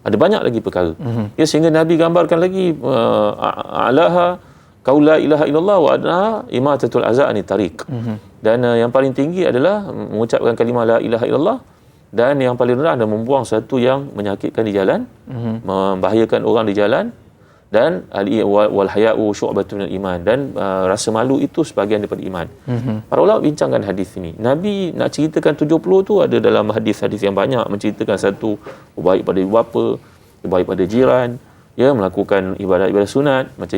Ada banyak lagi perkara. Ya, sehingga Nabi gambarkan lagi alaha qaula ilaha illallah wa adnaha imatatul azza ani tariq. Dan yang paling tinggi adalah mengucapkan kalimah la ilaha illallah, dan yang paling rendah adalah membuang sesuatu yang menyakitkan di jalan, membahayakan orang di jalan, dan wal haya'u syu'batun minal iman, dan rasa malu itu sebahagian daripada iman. Para ulama bincangkan hadis ini. Nabi nak ceritakan 70 tu ada dalam hadis-hadis yang banyak menceritakan satu, baik pada ibu bapa, baik pada jiran, ya, melakukan ibadat-ibadat sunat. Macam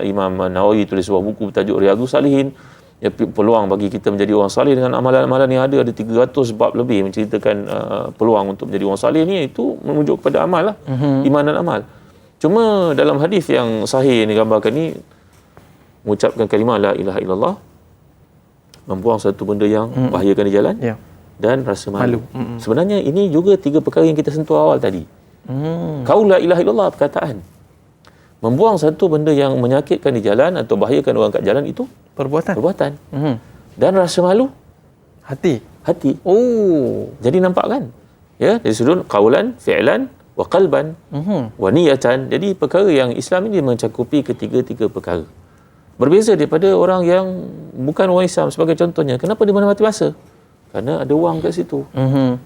Imam Nawawi tulis sebuah buku bertajuk Riyadhus Salihin, ya, peluang bagi kita menjadi orang salih dengan amalan-amalan yang ada 300 bab lebih menceritakan peluang untuk menjadi orang salih ni, itu menuju kepada amal lah, iman dan amal. Cuma dalam hadis yang sahih yang digambarkan ni, mengucapkan kalimah la ilaha illallah, membuang satu benda yang bahayakan di jalan, dan rasa malu. Sebenarnya ini juga 3 perkara yang kita sentuh awal tadi. Qaul la ilaha illallah, perkataan. Membuang satu benda yang menyakitkan di jalan atau bahayakan orang kat jalan, itu perbuatan. Dan rasa malu, hati. Oh, jadi nampak kan? Ya, dari sudut qaulan, fi'lan wa qalban wa niyatan. Jadi perkara yang Islam ini mencakupi ketiga-tiga perkara. Berbeza daripada orang yang bukan orang Islam. Sebagai contohnya, kenapa dia menepati masa? Kerana ada wang kat situ.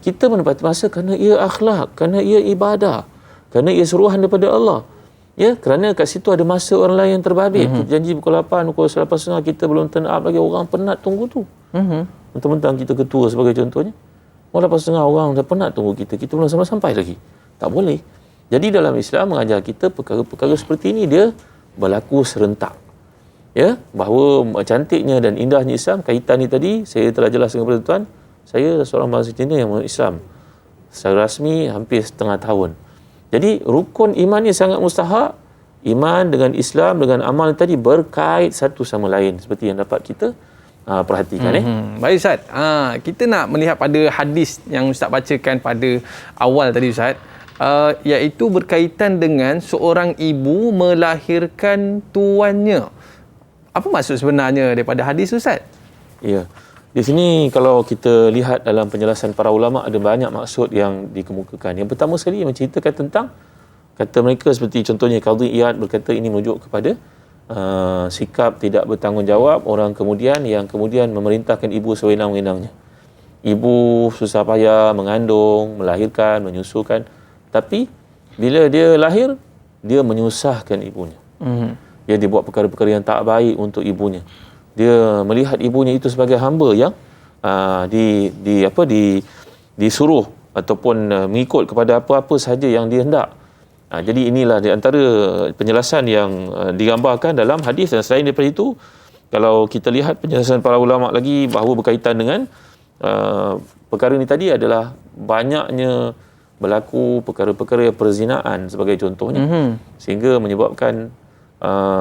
Kita menepati masa kerana ia akhlak, kerana ia ibadah, kerana ia suruhan daripada Allah. Ya, kerana kat situ ada masa orang lain yang terbabit. Kita janji pukul 8, pukul 8.30 kita belum turn up lagi, orang penat tunggu tu. Mentang-mentang kita ketua sebagai contohnya, pukul 8.30 orang dah penat tunggu kita belum sampai lagi. Tak boleh. Jadi dalam Islam mengajar kita perkara-perkara seperti ini dia berlaku serentak. Ya, bahawa cantiknya dan indahnya Islam, kaitan ni tadi saya telah jelaskan kepada tuan, saya seorang bangsa Cina yang Islam secara rasmi hampir setengah tahun. Jadi rukun iman ni sangat mustahak. Iman dengan Islam dengan amal tadi berkait satu sama lain, seperti yang dapat kita perhatikan. Baik Ustaz, kita nak melihat pada hadis yang Ustaz bacakan pada awal tadi Ustaz, iaitu berkaitan dengan seorang ibu melahirkan tuannya. Apa maksud sebenarnya daripada hadis Ustaz? Ya, di sini kalau kita lihat dalam penjelasan para ulama, ada banyak maksud yang dikemukakan. Yang pertama sekali menceritakan tentang, kata mereka seperti contohnya Qadhi Iyad berkata ini merujuk kepada sikap tidak bertanggungjawab orang kemudian yang kemudian memerintahkan ibu sewenang-wenangnya. ibu susah payah mengandung, melahirkan, menyusukan. Tapi bila dia lahir, dia menyusahkan ibunya. Dia dibuat perkara-perkara yang tak baik untuk ibunya. Dia melihat ibunya itu sebagai hamba yang disuruh ataupun mengikut kepada apa-apa sahaja yang dia hendak. Jadi inilah di antara penjelasan yang digambarkan dalam hadis. Dan selain daripada itu, kalau kita lihat penjelasan para ulama lagi bahawa berkaitan dengan perkara ini tadi adalah banyaknya berlaku perkara-perkara perzinaan sebagai contohnya, sehingga menyebabkan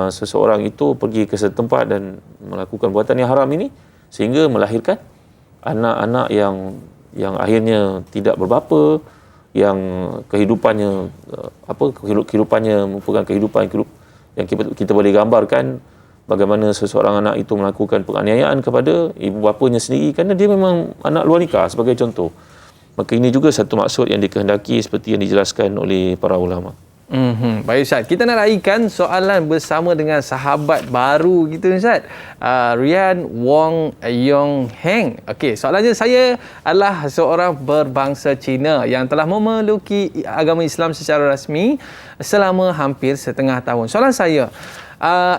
seseorang itu pergi ke setempat dan melakukan buatan yang haram ini, sehingga melahirkan anak-anak yang akhirnya tidak berbapa, yang kehidupannya merupakan kehidupan yang kita boleh gambarkan bagaimana seseorang anak itu melakukan penganiayaan kepada ibu bapanya sendiri kerana dia memang anak luar nikah sebagai contoh. Maka ini juga satu maksud yang dikehendaki seperti yang dijelaskan oleh para ulama. Baik Ustaz, kita nak raikan soalan bersama dengan sahabat baru kita Ustaz, Rian Wong Yong Heng. Okey, soalannya, saya adalah seorang berbangsa Cina yang telah memelukki agama Islam secara rasmi selama hampir setengah tahun. Soalan saya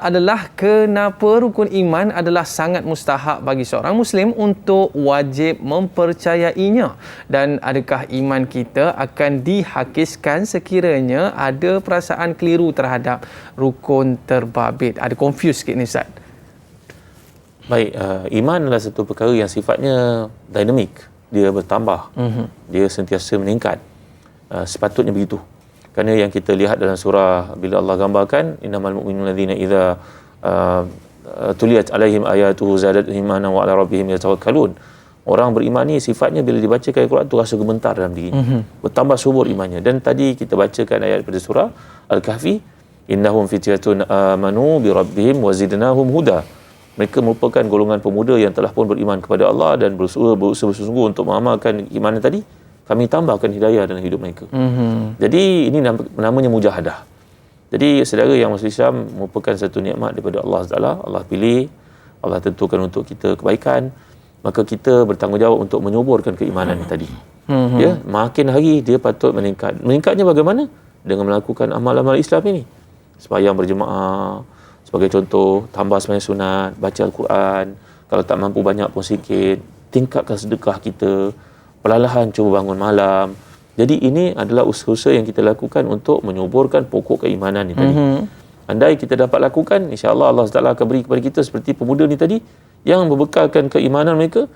adalah kenapa rukun iman adalah sangat mustahak bagi seorang Muslim untuk wajib mempercayainya, dan adakah iman kita akan dihakiskan sekiranya ada perasaan keliru terhadap rukun terbabit? Ada confuse sikit ni Ustaz. Baik, iman adalah satu perkara yang sifatnya dinamik, dia bertambah, dia sentiasa meningkat. Sepatutnya begitu. Kerana yang kita lihat dalam surah bila Allah gambarkan innamal mu'minuna allazina idza tuliyat alaihim ayatuhu zadatuhum imanan wa ala rabbihim yatawakkalun. Orang beriman ni sifatnya bila dibacakan Al-Quran tu rasa gemetar dalam dirinya, bertambah subur imannya. Dan tadi kita bacakan ayat pada surah Al-Kahfi, innahum fityatun amanu bi rabbihim wa zidnahum huda. Mereka merupakan golongan pemuda yang telah pun beriman kepada Allah dan berusaha bersungguh-sungguh untuk mengamalkan iman tadi. Kami tambahkan hidayah dalam hidup mereka. Jadi ini namanya mujahadah. Jadi saudara yang masuk Islam merupakan satu nikmat daripada Allah Taala. Allah pilih, Allah tentukan untuk kita kebaikan. Maka kita bertanggungjawab untuk menyuburkan keimanan ini tadi. Ya, makin hari dia patut meningkat. Meningkatnya bagaimana? Dengan melakukan amal-amal Islam ini. Sembahyang berjemaah, sebagai contoh, tambah sembahyang sunat, baca Al-Quran. Kalau tak mampu banyak pun sikit, tingkatkan sedekah kita. Perlahan-lahan cuba bangun malam. Jadi ini adalah usaha-usaha yang kita lakukan untuk menyuburkan pokok keimanan ni tadi. Andai kita dapat lakukan, insya-Allah Allah Taala akan beri kepada kita seperti pemuda ni tadi yang membekalkan keimanan mereka,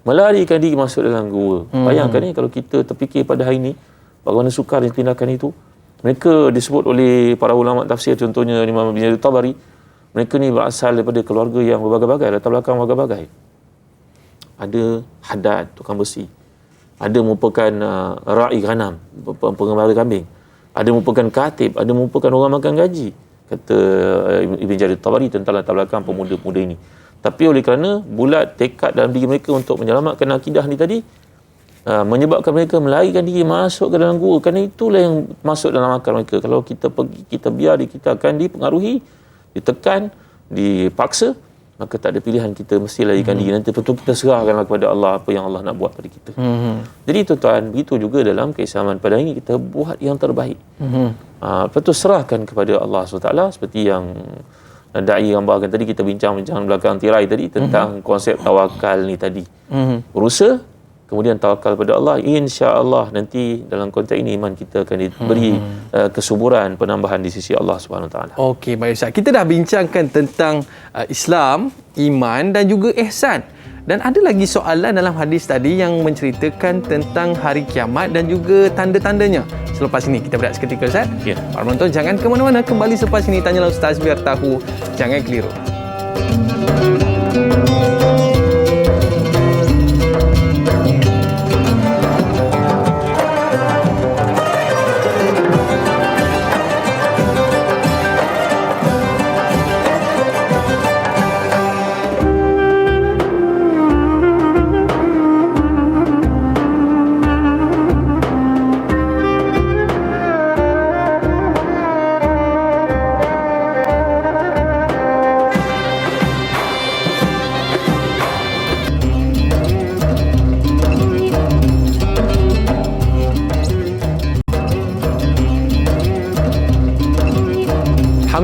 melarikan diri masuk dalam gua. Bayangkan ni kalau kita terfikir pada hari ini, bagaimana sukar tindakan itu. Mereka disebut oleh para ulama tafsir, contohnya Imam Ibn Jarir Tabari, mereka ni berasal daripada keluarga yang berbagai-bagai, latar belakang berbagai-bagai. Ada haddad, tukang besi. Ada merupakan ra'i ghanam, pengembala kambing. Ada merupakan katib, ada merupakan orang makan gaji. Kata Ibn Jarir Tabari tentang latar belakang pemuda-pemuda ini. Tapi oleh kerana bulat tekad dalam diri mereka untuk menyelamatkan akidah ni tadi, menyebabkan mereka melarikan diri masuk ke dalam gua. Kerana itulah yang masuk dalam akal mereka. Kalau kita pergi, kita biar, kita akan dipengaruhi, ditekan, dipaksa, maka tak ada pilihan, kita mesti larikan diri. Nanti betul kita serahkanlah kepada Allah apa yang Allah nak buat pada kita. Jadi tuan-tuan, begitu juga dalam keislaman pada ini, kita buat yang terbaik. Lepas tu serahkan kepada Allah SWT, seperti yang Da'i gambarkan tadi, kita bincang-bincang belakang tirai tadi tentang konsep tawakal ni tadi. Berusaha, kemudian tawakal pada Allah, insya-Allah nanti dalam konteks ini iman kita akan diberi kesuburan, penambahan di sisi Allah Subhanahu Wa Taala. Okey, baik Ustaz. Kita dah bincangkan tentang Islam, iman dan juga ihsan. Dan ada lagi soalan dalam hadis tadi yang menceritakan tentang hari kiamat dan juga tanda-tandanya. Selepas ini kita berehat seketika Ustaz. Ya. Para penonton jangan ke mana-mana, kembali selepas ini Tanyalah Ustaz biar tahu, jangan keliru.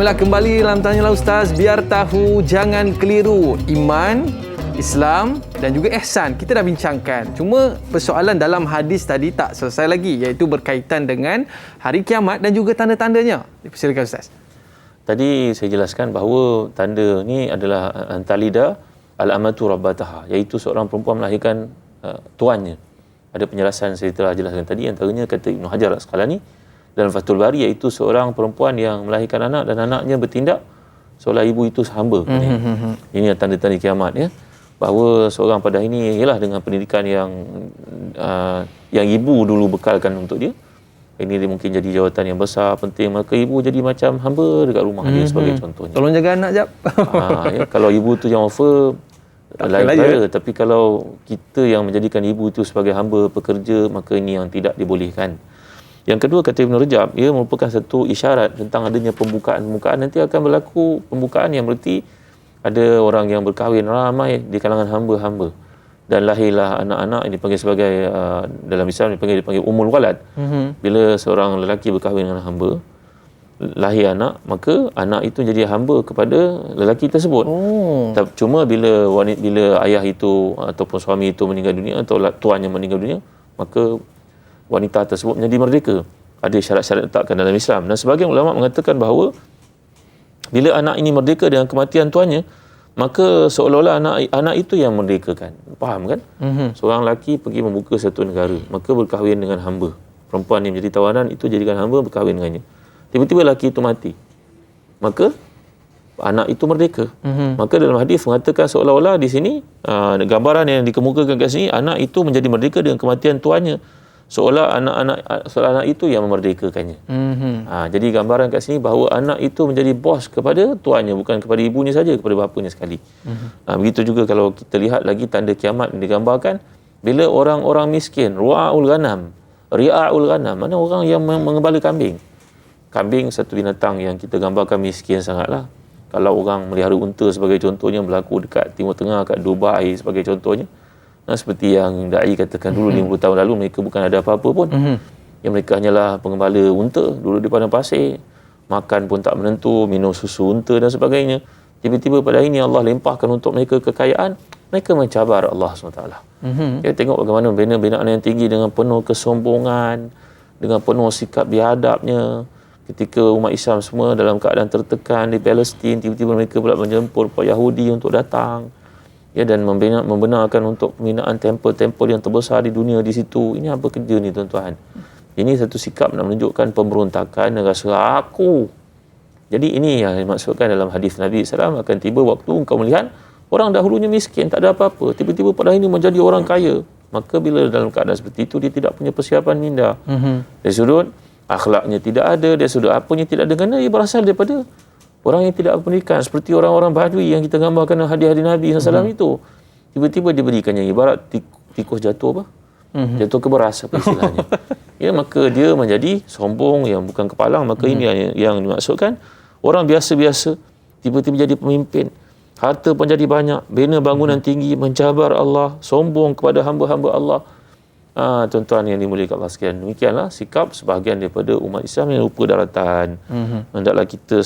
Alhamdulillah, kembali dalam Tanyalah Ustaz. Biar tahu, jangan keliru. Iman, Islam dan juga ihsan kita dah bincangkan. Cuma persoalan dalam hadis tadi tak selesai lagi, iaitu berkaitan dengan hari kiamat dan juga tanda-tandanya. Silakan Ustaz. Tadi saya jelaskan bahawa tanda ni adalah talida al-amatu rabbataha, iaitu seorang perempuan melahirkan tuannya. Ada penjelasan saya telah jelaskan tadi, antaranya kata Ibn Hajar Al-Asqalani dalam Fathul Bari, iaitu seorang perempuan yang melahirkan anak dan anaknya bertindak seolah ibu itu hamba. Ini tanda-tanda kiamat, ya. Bahawa seorang pada ini ialah dengan pendidikan yang ibu dulu bekalkan untuk dia. Ini dia mungkin jadi jawatan yang besar, penting, maka ibu jadi macam hamba dekat rumah dia sebagai contohnya. Tolong jaga anak jap. Ya, kalau ibu tu yang offer lain perkara, tapi kalau kita yang menjadikan ibu itu sebagai hamba pekerja, maka ini yang tidak dibolehkan. Yang kedua, kata Ibn Rajab, ia merupakan satu isyarat tentang adanya pembukaan. Nanti akan berlaku pembukaan yang berarti ada orang yang berkahwin ramai di kalangan hamba-hamba. Dan lahirlah anak-anak yang dipanggil sebagai, dalam Islam dipanggil ummul walad. Bila seorang lelaki berkahwin dengan hamba, lahir anak, maka anak itu jadi hamba kepada lelaki tersebut. Cuma bila ayah itu ataupun suami itu meninggal dunia atau tuannya meninggal dunia, maka wanita tersebut menjadi merdeka. Ada syarat-syarat letakkan dalam Islam. Dan sebagian ulama mengatakan bahawa bila anak ini merdeka dengan kematian tuannya, maka seolah-olah anak itu yang merdekakan. Faham kan? Seorang lelaki pergi membuka satu negara, maka berkahwin dengan hamba. Perempuan yang menjadi tawanan itu jadikan hamba, berkahwin dengannya. Tiba-tiba lelaki itu mati, maka anak itu merdeka. Maka dalam hadis mengatakan seolah-olah di sini, gambaran yang dikemukakan kat sini, anak itu menjadi merdeka dengan kematian tuannya, seolah anak itu yang memerdekakannya. Jadi gambaran kat sini bahawa anak itu menjadi bos kepada tuannya, bukan kepada ibunya saja, kepada bapanya sekali. Begitu juga kalau kita lihat lagi tanda kiamat yang digambarkan, bila orang-orang miskin, ria'ul ghanam, mana orang yang mengembala kambing. Kambing satu binatang yang kita gambarkan miskin sangatlah. Kalau orang melihara unta sebagai contohnya, berlaku dekat Timur Tengah, kat Dubai sebagai contohnya, seperti yang Da'i katakan dulu 50 tahun lalu, mereka bukan ada apa-apa pun. Yang mereka hanyalah pengembala unta, duduk di padang pasir, makan pun tak menentu, minum susu unta dan sebagainya. Tiba-tiba pada ini Allah limpahkan untuk mereka kekayaan, mereka mencabar Allah SWT. Kita tengok bagaimana bina-binaan yang tinggi dengan penuh kesombongan, dengan penuh sikap biadabnya. Ketika umat Islam semua dalam keadaan tertekan di Palestin, tiba-tiba mereka pula menjemput para Yahudi untuk datang, ya, dan membenarkan untuk pembinaan tempel-tempel yang terbesar di dunia di situ. Ini apa kerja ni, tuan-tuan? Ini satu sikap nak menunjukkan pemberontakan dan rasa aku. Jadi ini yang dimaksudkan dalam hadis Nabi SAW, akan tiba waktu engkau melihat orang dahulunya miskin, tak ada apa-apa, tiba-tiba pada ini menjadi orang kaya. Maka bila dalam keadaan seperti itu, dia tidak punya persiapan minda. Dari sudut akhlaknya tidak ada, dari sudut apanya tidak ada, kerana ia berasal daripada orang yang tidak berpendidikan, seperti orang-orang Badui yang kita gambarkan dalam hadis-hadis Nabi SAW itu. Tiba-tiba diberikannya ibarat tikus jatuh jatuh ke beras, apa istilahnya. Ya, maka dia menjadi sombong yang bukan kepalang. Maka ini yang dimaksudkan. Orang biasa-biasa tiba-tiba jadi pemimpin, harta pun jadi banyak, bina bangunan tinggi, mencabar Allah, sombong kepada hamba-hamba Allah. Tuan-tuan yang dimuliakan Allah sekalian, demikianlah sikap sebahagian daripada umat Islam yang lupa daratan. Hendaklah kita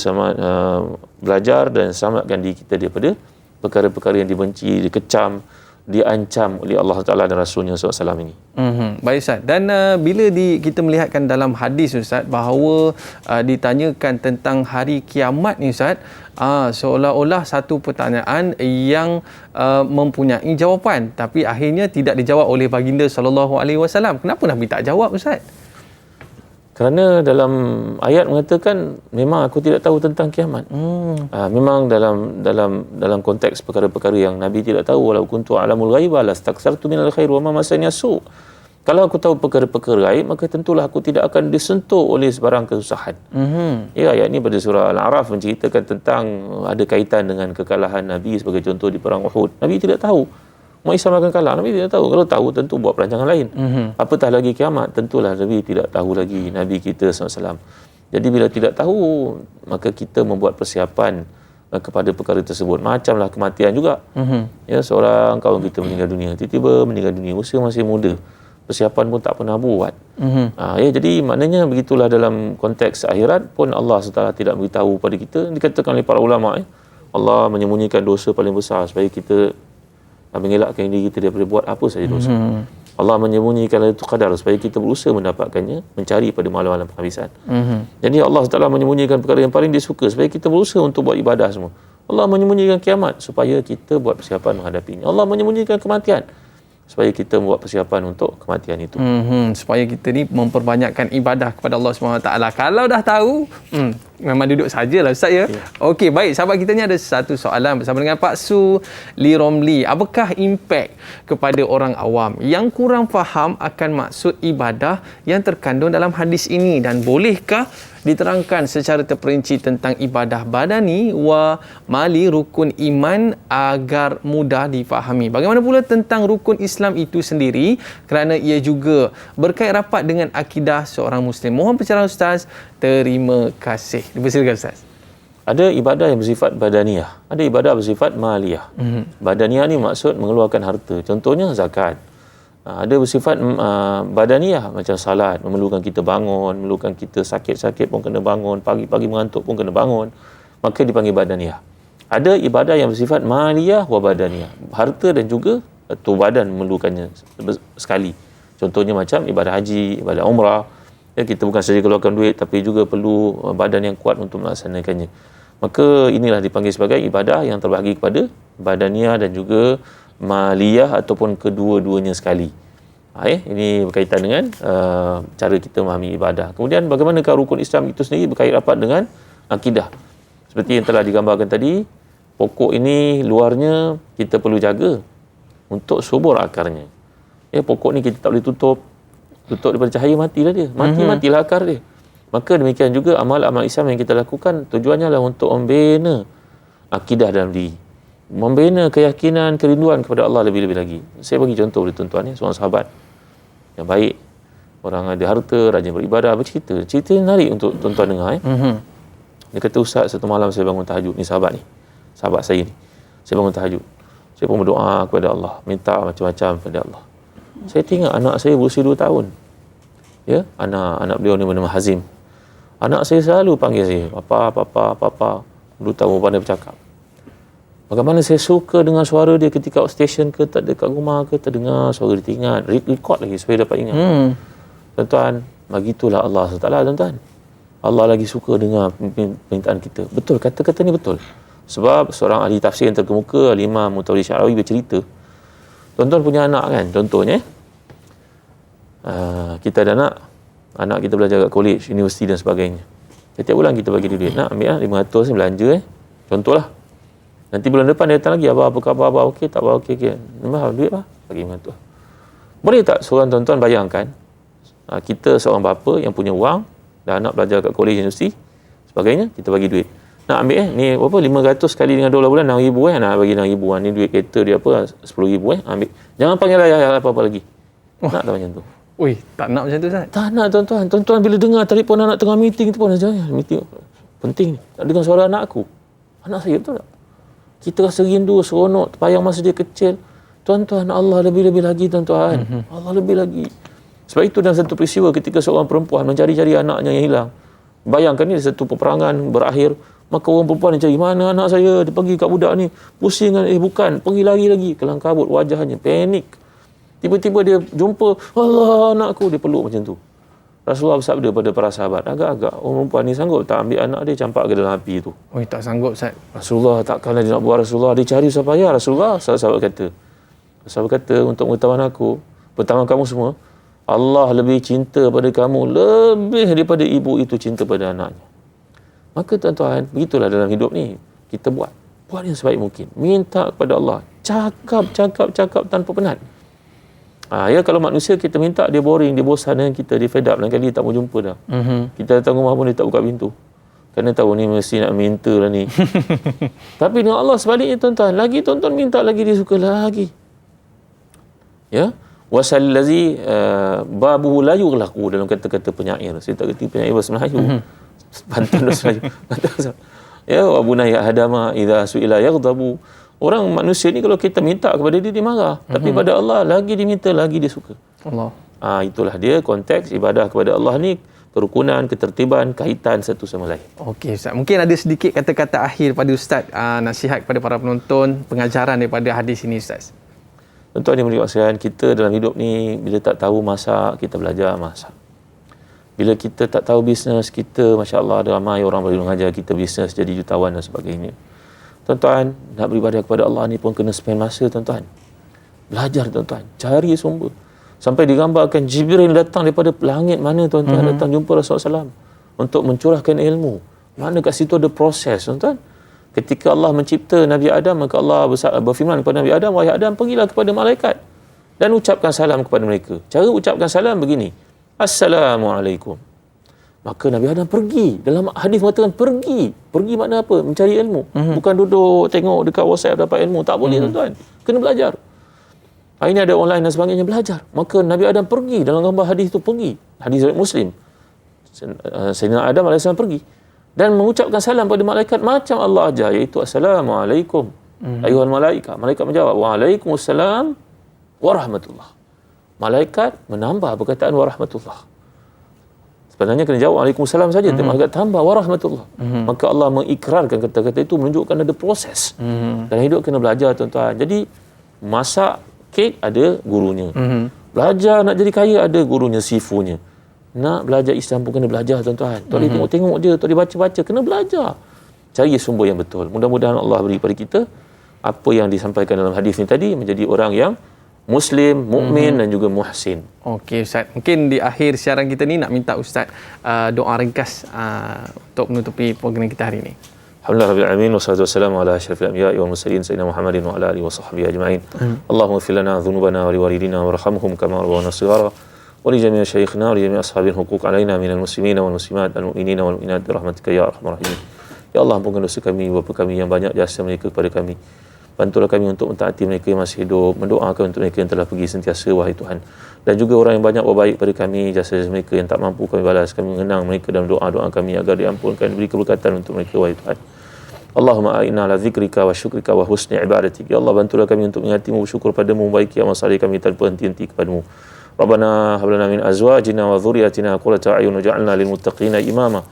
belajar dan selamatkan diri kita daripada perkara-perkara yang dibenci, dikecam, diancam oleh Allah Ta'ala dan Rasulnya SAW ini. Baik Ustaz. Dan bila kita melihatkan dalam hadis Ustaz, bahawa ditanyakan tentang hari kiamat ni Ustaz, seolah-olah satu pertanyaan yang mempunyai jawapan, tapi akhirnya tidak dijawab oleh baginda SAW. Kenapa Nabi tak jawab Ustaz? Kerana dalam ayat mengatakan memang aku tidak tahu tentang kiamat. Memang dalam konteks perkara-perkara yang Nabi tidak tahu, walau kuntu a'lamul ghaiba lastaksartu minal khair wa ma masani as-su. Kalau aku tahu perkara-perkara gaib, maka tentulah aku tidak akan disentuh oleh sebarang kesusahan. Ya, ayat ini pada surah Al-A'raf menceritakan tentang ada kaitan dengan kekalahan Nabi sebagai contoh di perang Uhud. Nabi tidak tahu umat Islam akan kalah. Nabi tidak tahu. Kalau tahu, tentu buat perancangan lain. Apatah lagi kiamat, tentulah Nabi tidak tahu lagi, Nabi kita SAW. Jadi bila tidak tahu, maka kita membuat persiapan kepada perkara tersebut. Macamlah kematian juga. Ya, seorang kawan kita meninggal dunia, tiba-tiba meninggal dunia, usia masih muda. persiapan pun tak pernah buat. Jadi maknanya begitulah dalam konteks akhirat pun Allah SWT tidak beritahu pada kita. Dikatakan oleh para ulama, Allah menyembunyikan dosa paling besar supaya kita mengelakkan diri kita daripada buat apa saja dosa. Allah menyembunyikan Lailatul Qadar supaya kita berusaha mendapatkannya, mencari pada malam-malam penghabisan. Jadi Allah SWT menyembunyikan perkara yang paling disuka supaya kita berusaha untuk buat ibadah semua. Allah menyembunyikan kiamat supaya kita buat persiapan menghadapinya. Allah menyembunyikan kematian supaya kita buat persiapan untuk kematian itu. Supaya kita ni memperbanyakkan ibadah kepada Allah SWT. Kalau dah tahu, memang duduk sajalah Ustaz ya. Okey, baik. Sahabat kita ni ada satu soalan bersama dengan Pak Su Lee Romli. Apakah impak kepada orang awam yang kurang faham akan maksud ibadah yang terkandung dalam hadis ini, dan bolehkah diterangkan secara terperinci tentang ibadah badani wa mali rukun iman agar mudah difahami? Bagaimana pula tentang rukun Islam itu sendiri, kerana ia juga berkait rapat dengan akidah seorang Muslim? Mohon pencerahan Ustaz. Terima kasih. Dipersilakan Ustaz. Ada ibadah yang bersifat badaniyah, ada ibadah bersifat maliyah. Badaniyah ni maksud mengeluarkan harta. Contohnya zakat. Ada bersifat badaniyah macam salat, memerlukan kita bangun, memerlukan kita sakit-sakit pun kena bangun, pagi-pagi mengantuk pun kena bangun, maka dipanggil badaniyah. Ada ibadah yang bersifat maliyah wa badaniyah. Harta dan juga badan memerlukannya sekali. Contohnya macam ibadah haji, ibadah umrah. Kita bukan saja keluarkan duit tapi juga perlu badan yang kuat untuk melaksanakannya. Maka inilah dipanggil sebagai ibadah yang terbahagi kepada badaniyah dan juga maliyah ataupun kedua-duanya sekali. Ini berkaitan dengan cara kita memahami ibadah. Kemudian bagaimanakah rukun Islam itu sendiri berkait rapat dengan akidah. Seperti yang telah digambarkan tadi, pokok ini luarnya kita perlu jaga untuk subur akarnya. Pokok ni kita tak boleh tutup daripada cahaya, matilah dia. Matilah akar dia. Maka demikian juga amal-amal Islam yang kita lakukan tujuannya adalah untuk membina akidah dalam diri. Membina keyakinan, kerinduan kepada Allah lebih-lebih lagi. Saya bagi contoh kepada tuan-tuan, seorang sahabat yang baik, orang ada harta, rajin beribadah, bercerita. Cerita yang menarik untuk tuan-tuan dengar. Dia kata, Ustaz, satu malam saya bangun tahajud. Ni sahabat saya ni. Saya bangun tahajud. Saya pun berdoa kepada Allah, minta macam-macam kepada Allah. Saya tengok anak saya berusia 2 tahun. Anak beliau ni bernama Hazim. Anak saya selalu panggil saya, Papa. 2 tahun pandai bercakap. Bagaimana saya suka dengar suara dia ketika outstation ke, tak dekat rumah ke, terdengar suara dia, ingat, record lagi supaya dapat ingat. Tuan-tuan, begitulah Allah SWT, tuan-tuan. Allah lagi suka dengar permintaan kita. Betul, kata-kata ni betul. Sebab seorang ahli tafsir yang terkemuka, Al-Imam Mutawalli Sya'rawi bercerita, tuan-tuan punya anak kan, contohnya, kita ada anak kita belajar kat college, universiti dan sebagainya. Setiap bulan kita bagi dia duit. Nak ambil lah, 500 belanja contohlah. Nanti bulan depan dia datang lagi, apa khabar, abah okey tak, abah okey. Nampak duit lah, bagi 500. Boleh tak seorang tuan-tuan bayangkan, kita seorang bapa yang punya wang, dan anak belajar kat college, universiti, sebagainya, kita bagi duit. Nak ambil ni berapa, 500 kali dengan 12 bulan, 6,000 nak bagi 6,000. Ni duit kereta dia apa, 10,000 ambil. Jangan panggil ayah apa-apa lagi. Nak tak macam tu? Tak nak macam tu Ustaz? Tak nak tuan-tuan. Tuan-tuan bila dengar telefon anak tengah meeting tu pun, meeting penting ni. Tak dengar suara anak aku. Anak saya, betul tak? Kita rasa rindu, seronok, terpayang masa dia kecil. Tuan-tuan, Allah lebih-lebih lagi tuan-tuan. Allah lebih lagi. Sebab itu dalam satu peristiwa ketika seorang perempuan mencari-cari anaknya yang hilang. Bayangkan ni satu peperangan berakhir. Maka orang perempuan yang cari, mana anak saya? Dia pergi kat budak ni. Pusing kan? Bukan. Pergi lari lagi. Kelang kabut wajahnya. Panik. Tiba-tiba dia jumpa, Allah anakku. Dia peluk macam tu. Rasulullah bersabda pada para sahabat, agak-agak orang perempuan ni sanggup tak ambil anak dia campak ke dalam api tu? Tak sanggup Ustaz. Rasulullah takkanlah dia nak buat. Rasulullah dia cari siapa payah. Rasulullah, sahabat kata untuk pengetahuan aku, pertama kamu semua, Allah lebih cinta pada kamu lebih daripada ibu itu cinta pada anaknya. Maka tuan-tuan, begitulah dalam hidup ni. Kita buat yang sebaik mungkin. Minta kepada Allah. Cakap tanpa penat. Kalau manusia kita minta, dia boring, dia bosan dengan kita, dia fed up, lain kali tak mau jumpa dah. Kita datang rumah pun dia tak buka pintu. Kerana tahu ni mesti nak minta lah ni. Tapi dengan Allah sebaliknya tuan-tuan, lagi tuan-tuan minta, lagi dia suka lagi. Wasallazi babuhu la yughlaqu, dalam kata-kata penyair. Saya tak kerti penyair bahasa Melayu. Bantan bahasa Melayu. Wa bunayya hadama idza su'ila yaghdabu. Orang manusia ni kalau kita minta kepada dia, dia marah. Tapi pada Allah, lagi dia minta, lagi dia suka. Allah. Itulah dia konteks ibadah kepada Allah ni, kerukunan, ketertiban, kaitan satu sama lain. Okey Ustaz, mungkin ada sedikit kata-kata akhir pada Ustaz, nasihat kepada para penonton, pengajaran daripada hadis ini Ustaz. Tuan-tuan yang berkasihan, kita dalam hidup ni bila tak tahu masak, kita belajar masak. Bila kita tak tahu bisnes, kita masya-Allah ada ramai orang boleh mengajar kita bisnes, jadi jutawan dan sebagainya. Tuan-tuan, nak beribadah kepada Allah ni pun kena spend masa tuan-tuan. Belajar tuan-tuan, cari sumber. Sampai digambarkan Jibril datang daripada langit mana tuan-tuan, datang jumpa Rasulullah SAW untuk mencurahkan ilmu. Mana kat situ ada proses tuan-tuan. Ketika Allah mencipta Nabi Adam, maka Allah berfirman kepada Nabi Adam, wahai Adam, pergilah kepada malaikat dan ucapkan salam kepada mereka. Cara ucapkan salam begini, Assalamualaikum. Maka Nabi Adam pergi. Dalam hadis mengatakan pergi. Pergi makna apa? Mencari ilmu. Bukan duduk tengok dekat WhatsApp dapat ilmu. Tak boleh tuan-tuan. Kena belajar. Ini ada online dan sebagainya, belajar. Maka Nabi Adam pergi. Dalam gambar hadis itu pergi. Hadis Muslim. Sayyidina Adam AS pergi. Dan mengucapkan salam pada malaikat macam Allah ajar. Iaitu Assalamualaikum. Ayuhal malaikat. Malaikat menjawab. Waalaikumsalam warahmatullah. Malaikat menambah perkataan warahmatullah. Sebenarnya kena jawab Waalaikumsalam saja, tapi malaikat tambah warahmatullah. Maka Allah mengikrarkan kata-kata itu, menunjukkan ada proses. Dalam hidup kena belajar tuan-tuan. Jadi masak kek ada gurunya. Belajar nak jadi kaya ada gurunya, sifunya. Nak belajar Islam pun kena belajar tuan-tuan. Tak boleh tengok-tengok je, tak boleh baca-baca, kena belajar. Cari sumber yang betul. Mudah-mudahan Allah beri pada kita apa yang disampaikan dalam hadis ni tadi, menjadi orang yang Muslim, mukmin dan juga muhsin. Okey Ustaz, mungkin di akhir siaran kita ni nak minta Ustaz doa ringkas untuk menutupi program kita hari ini. Alhamdulillah rabbil alamin, wassalatu wassalamu ala asyrafil anbiya'i wal mursalin sayyidina Muhammadin wa ala alihi wa sahbihi ajma'in. Allahumma ighfir lana dhunubana wa liwalidina warhamhum kama rabbawna shighara wa li jami'i shaykhina wa li jami'i ashabil huquq alaina minal muslimina wal muslimat wal mu'minina wal mu'minat bi rahmatika ya arhamar rahimin. Ya Allah, ampunkan dosa kami, bapa kami yang banyak jasa mereka kepada kami. Bantulah kami untuk mentaati mereka yang masih hidup, mendoakan untuk mereka yang telah pergi sentiasa, wahai Tuhan. Dan juga orang yang banyak berbaik pada kami, jasa mereka yang tak mampu kami balas, kami mengenang mereka dalam doa-doa kami agar diampunkan, beri keberkatan untuk mereka, wahai Tuhan. Allahumma a'inna ala zikrika wa syukrika wa husni ibadatik. Ya Allah, bantulah kami untuk mengingatimu, bersyukur padamu, membaiki amal saleh kami tanpa henti-henti kepadamu. Rabbana hab lana min azwajina wa dhurriyyatina qurrata a'yun waj'alna lil muttaqina imama.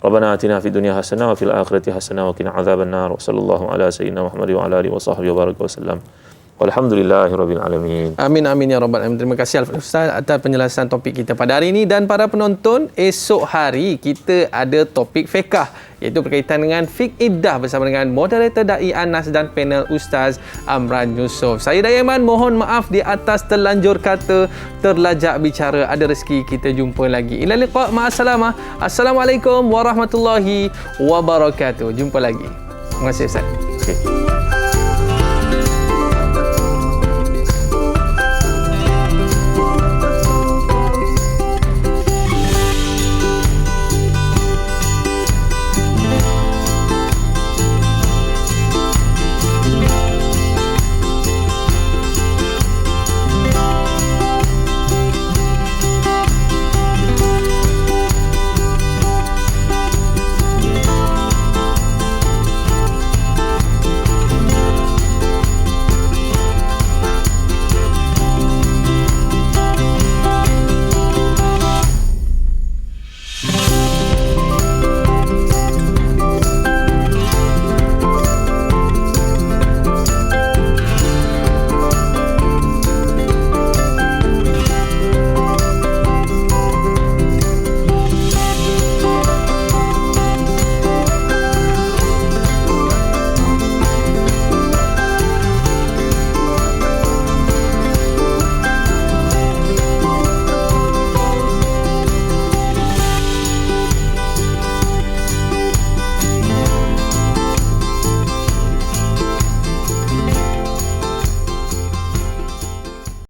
Rabbana atina fid dunya hasanah wa fil akhirati hasanah wa qina adzabannar. Wa sallallahu ala sayyidina Muhammad wa ala alihi wa sahbihi wa baraka wasallam. Walhamdulillahirabbil alamin. Amin amin ya rabbal alamin. Terima kasih Al-Ustaz atas penjelasan topik kita pada hari ini. Dan para penonton, esok hari kita ada topik fiqh, iaitu berkaitan dengan fiqh iddah bersama dengan moderator Dai Anas dan panel Ustaz Amran Yusof. Saya Dayman mohon maaf di atas terlanjur kata, terlajak bicara. Ada rezeki kita jumpa lagi. Ila liqa, ma'assalamah. Assalamualaikum warahmatullahi wabarakatuh. Jumpa lagi. Terima kasih Ustaz. Okay.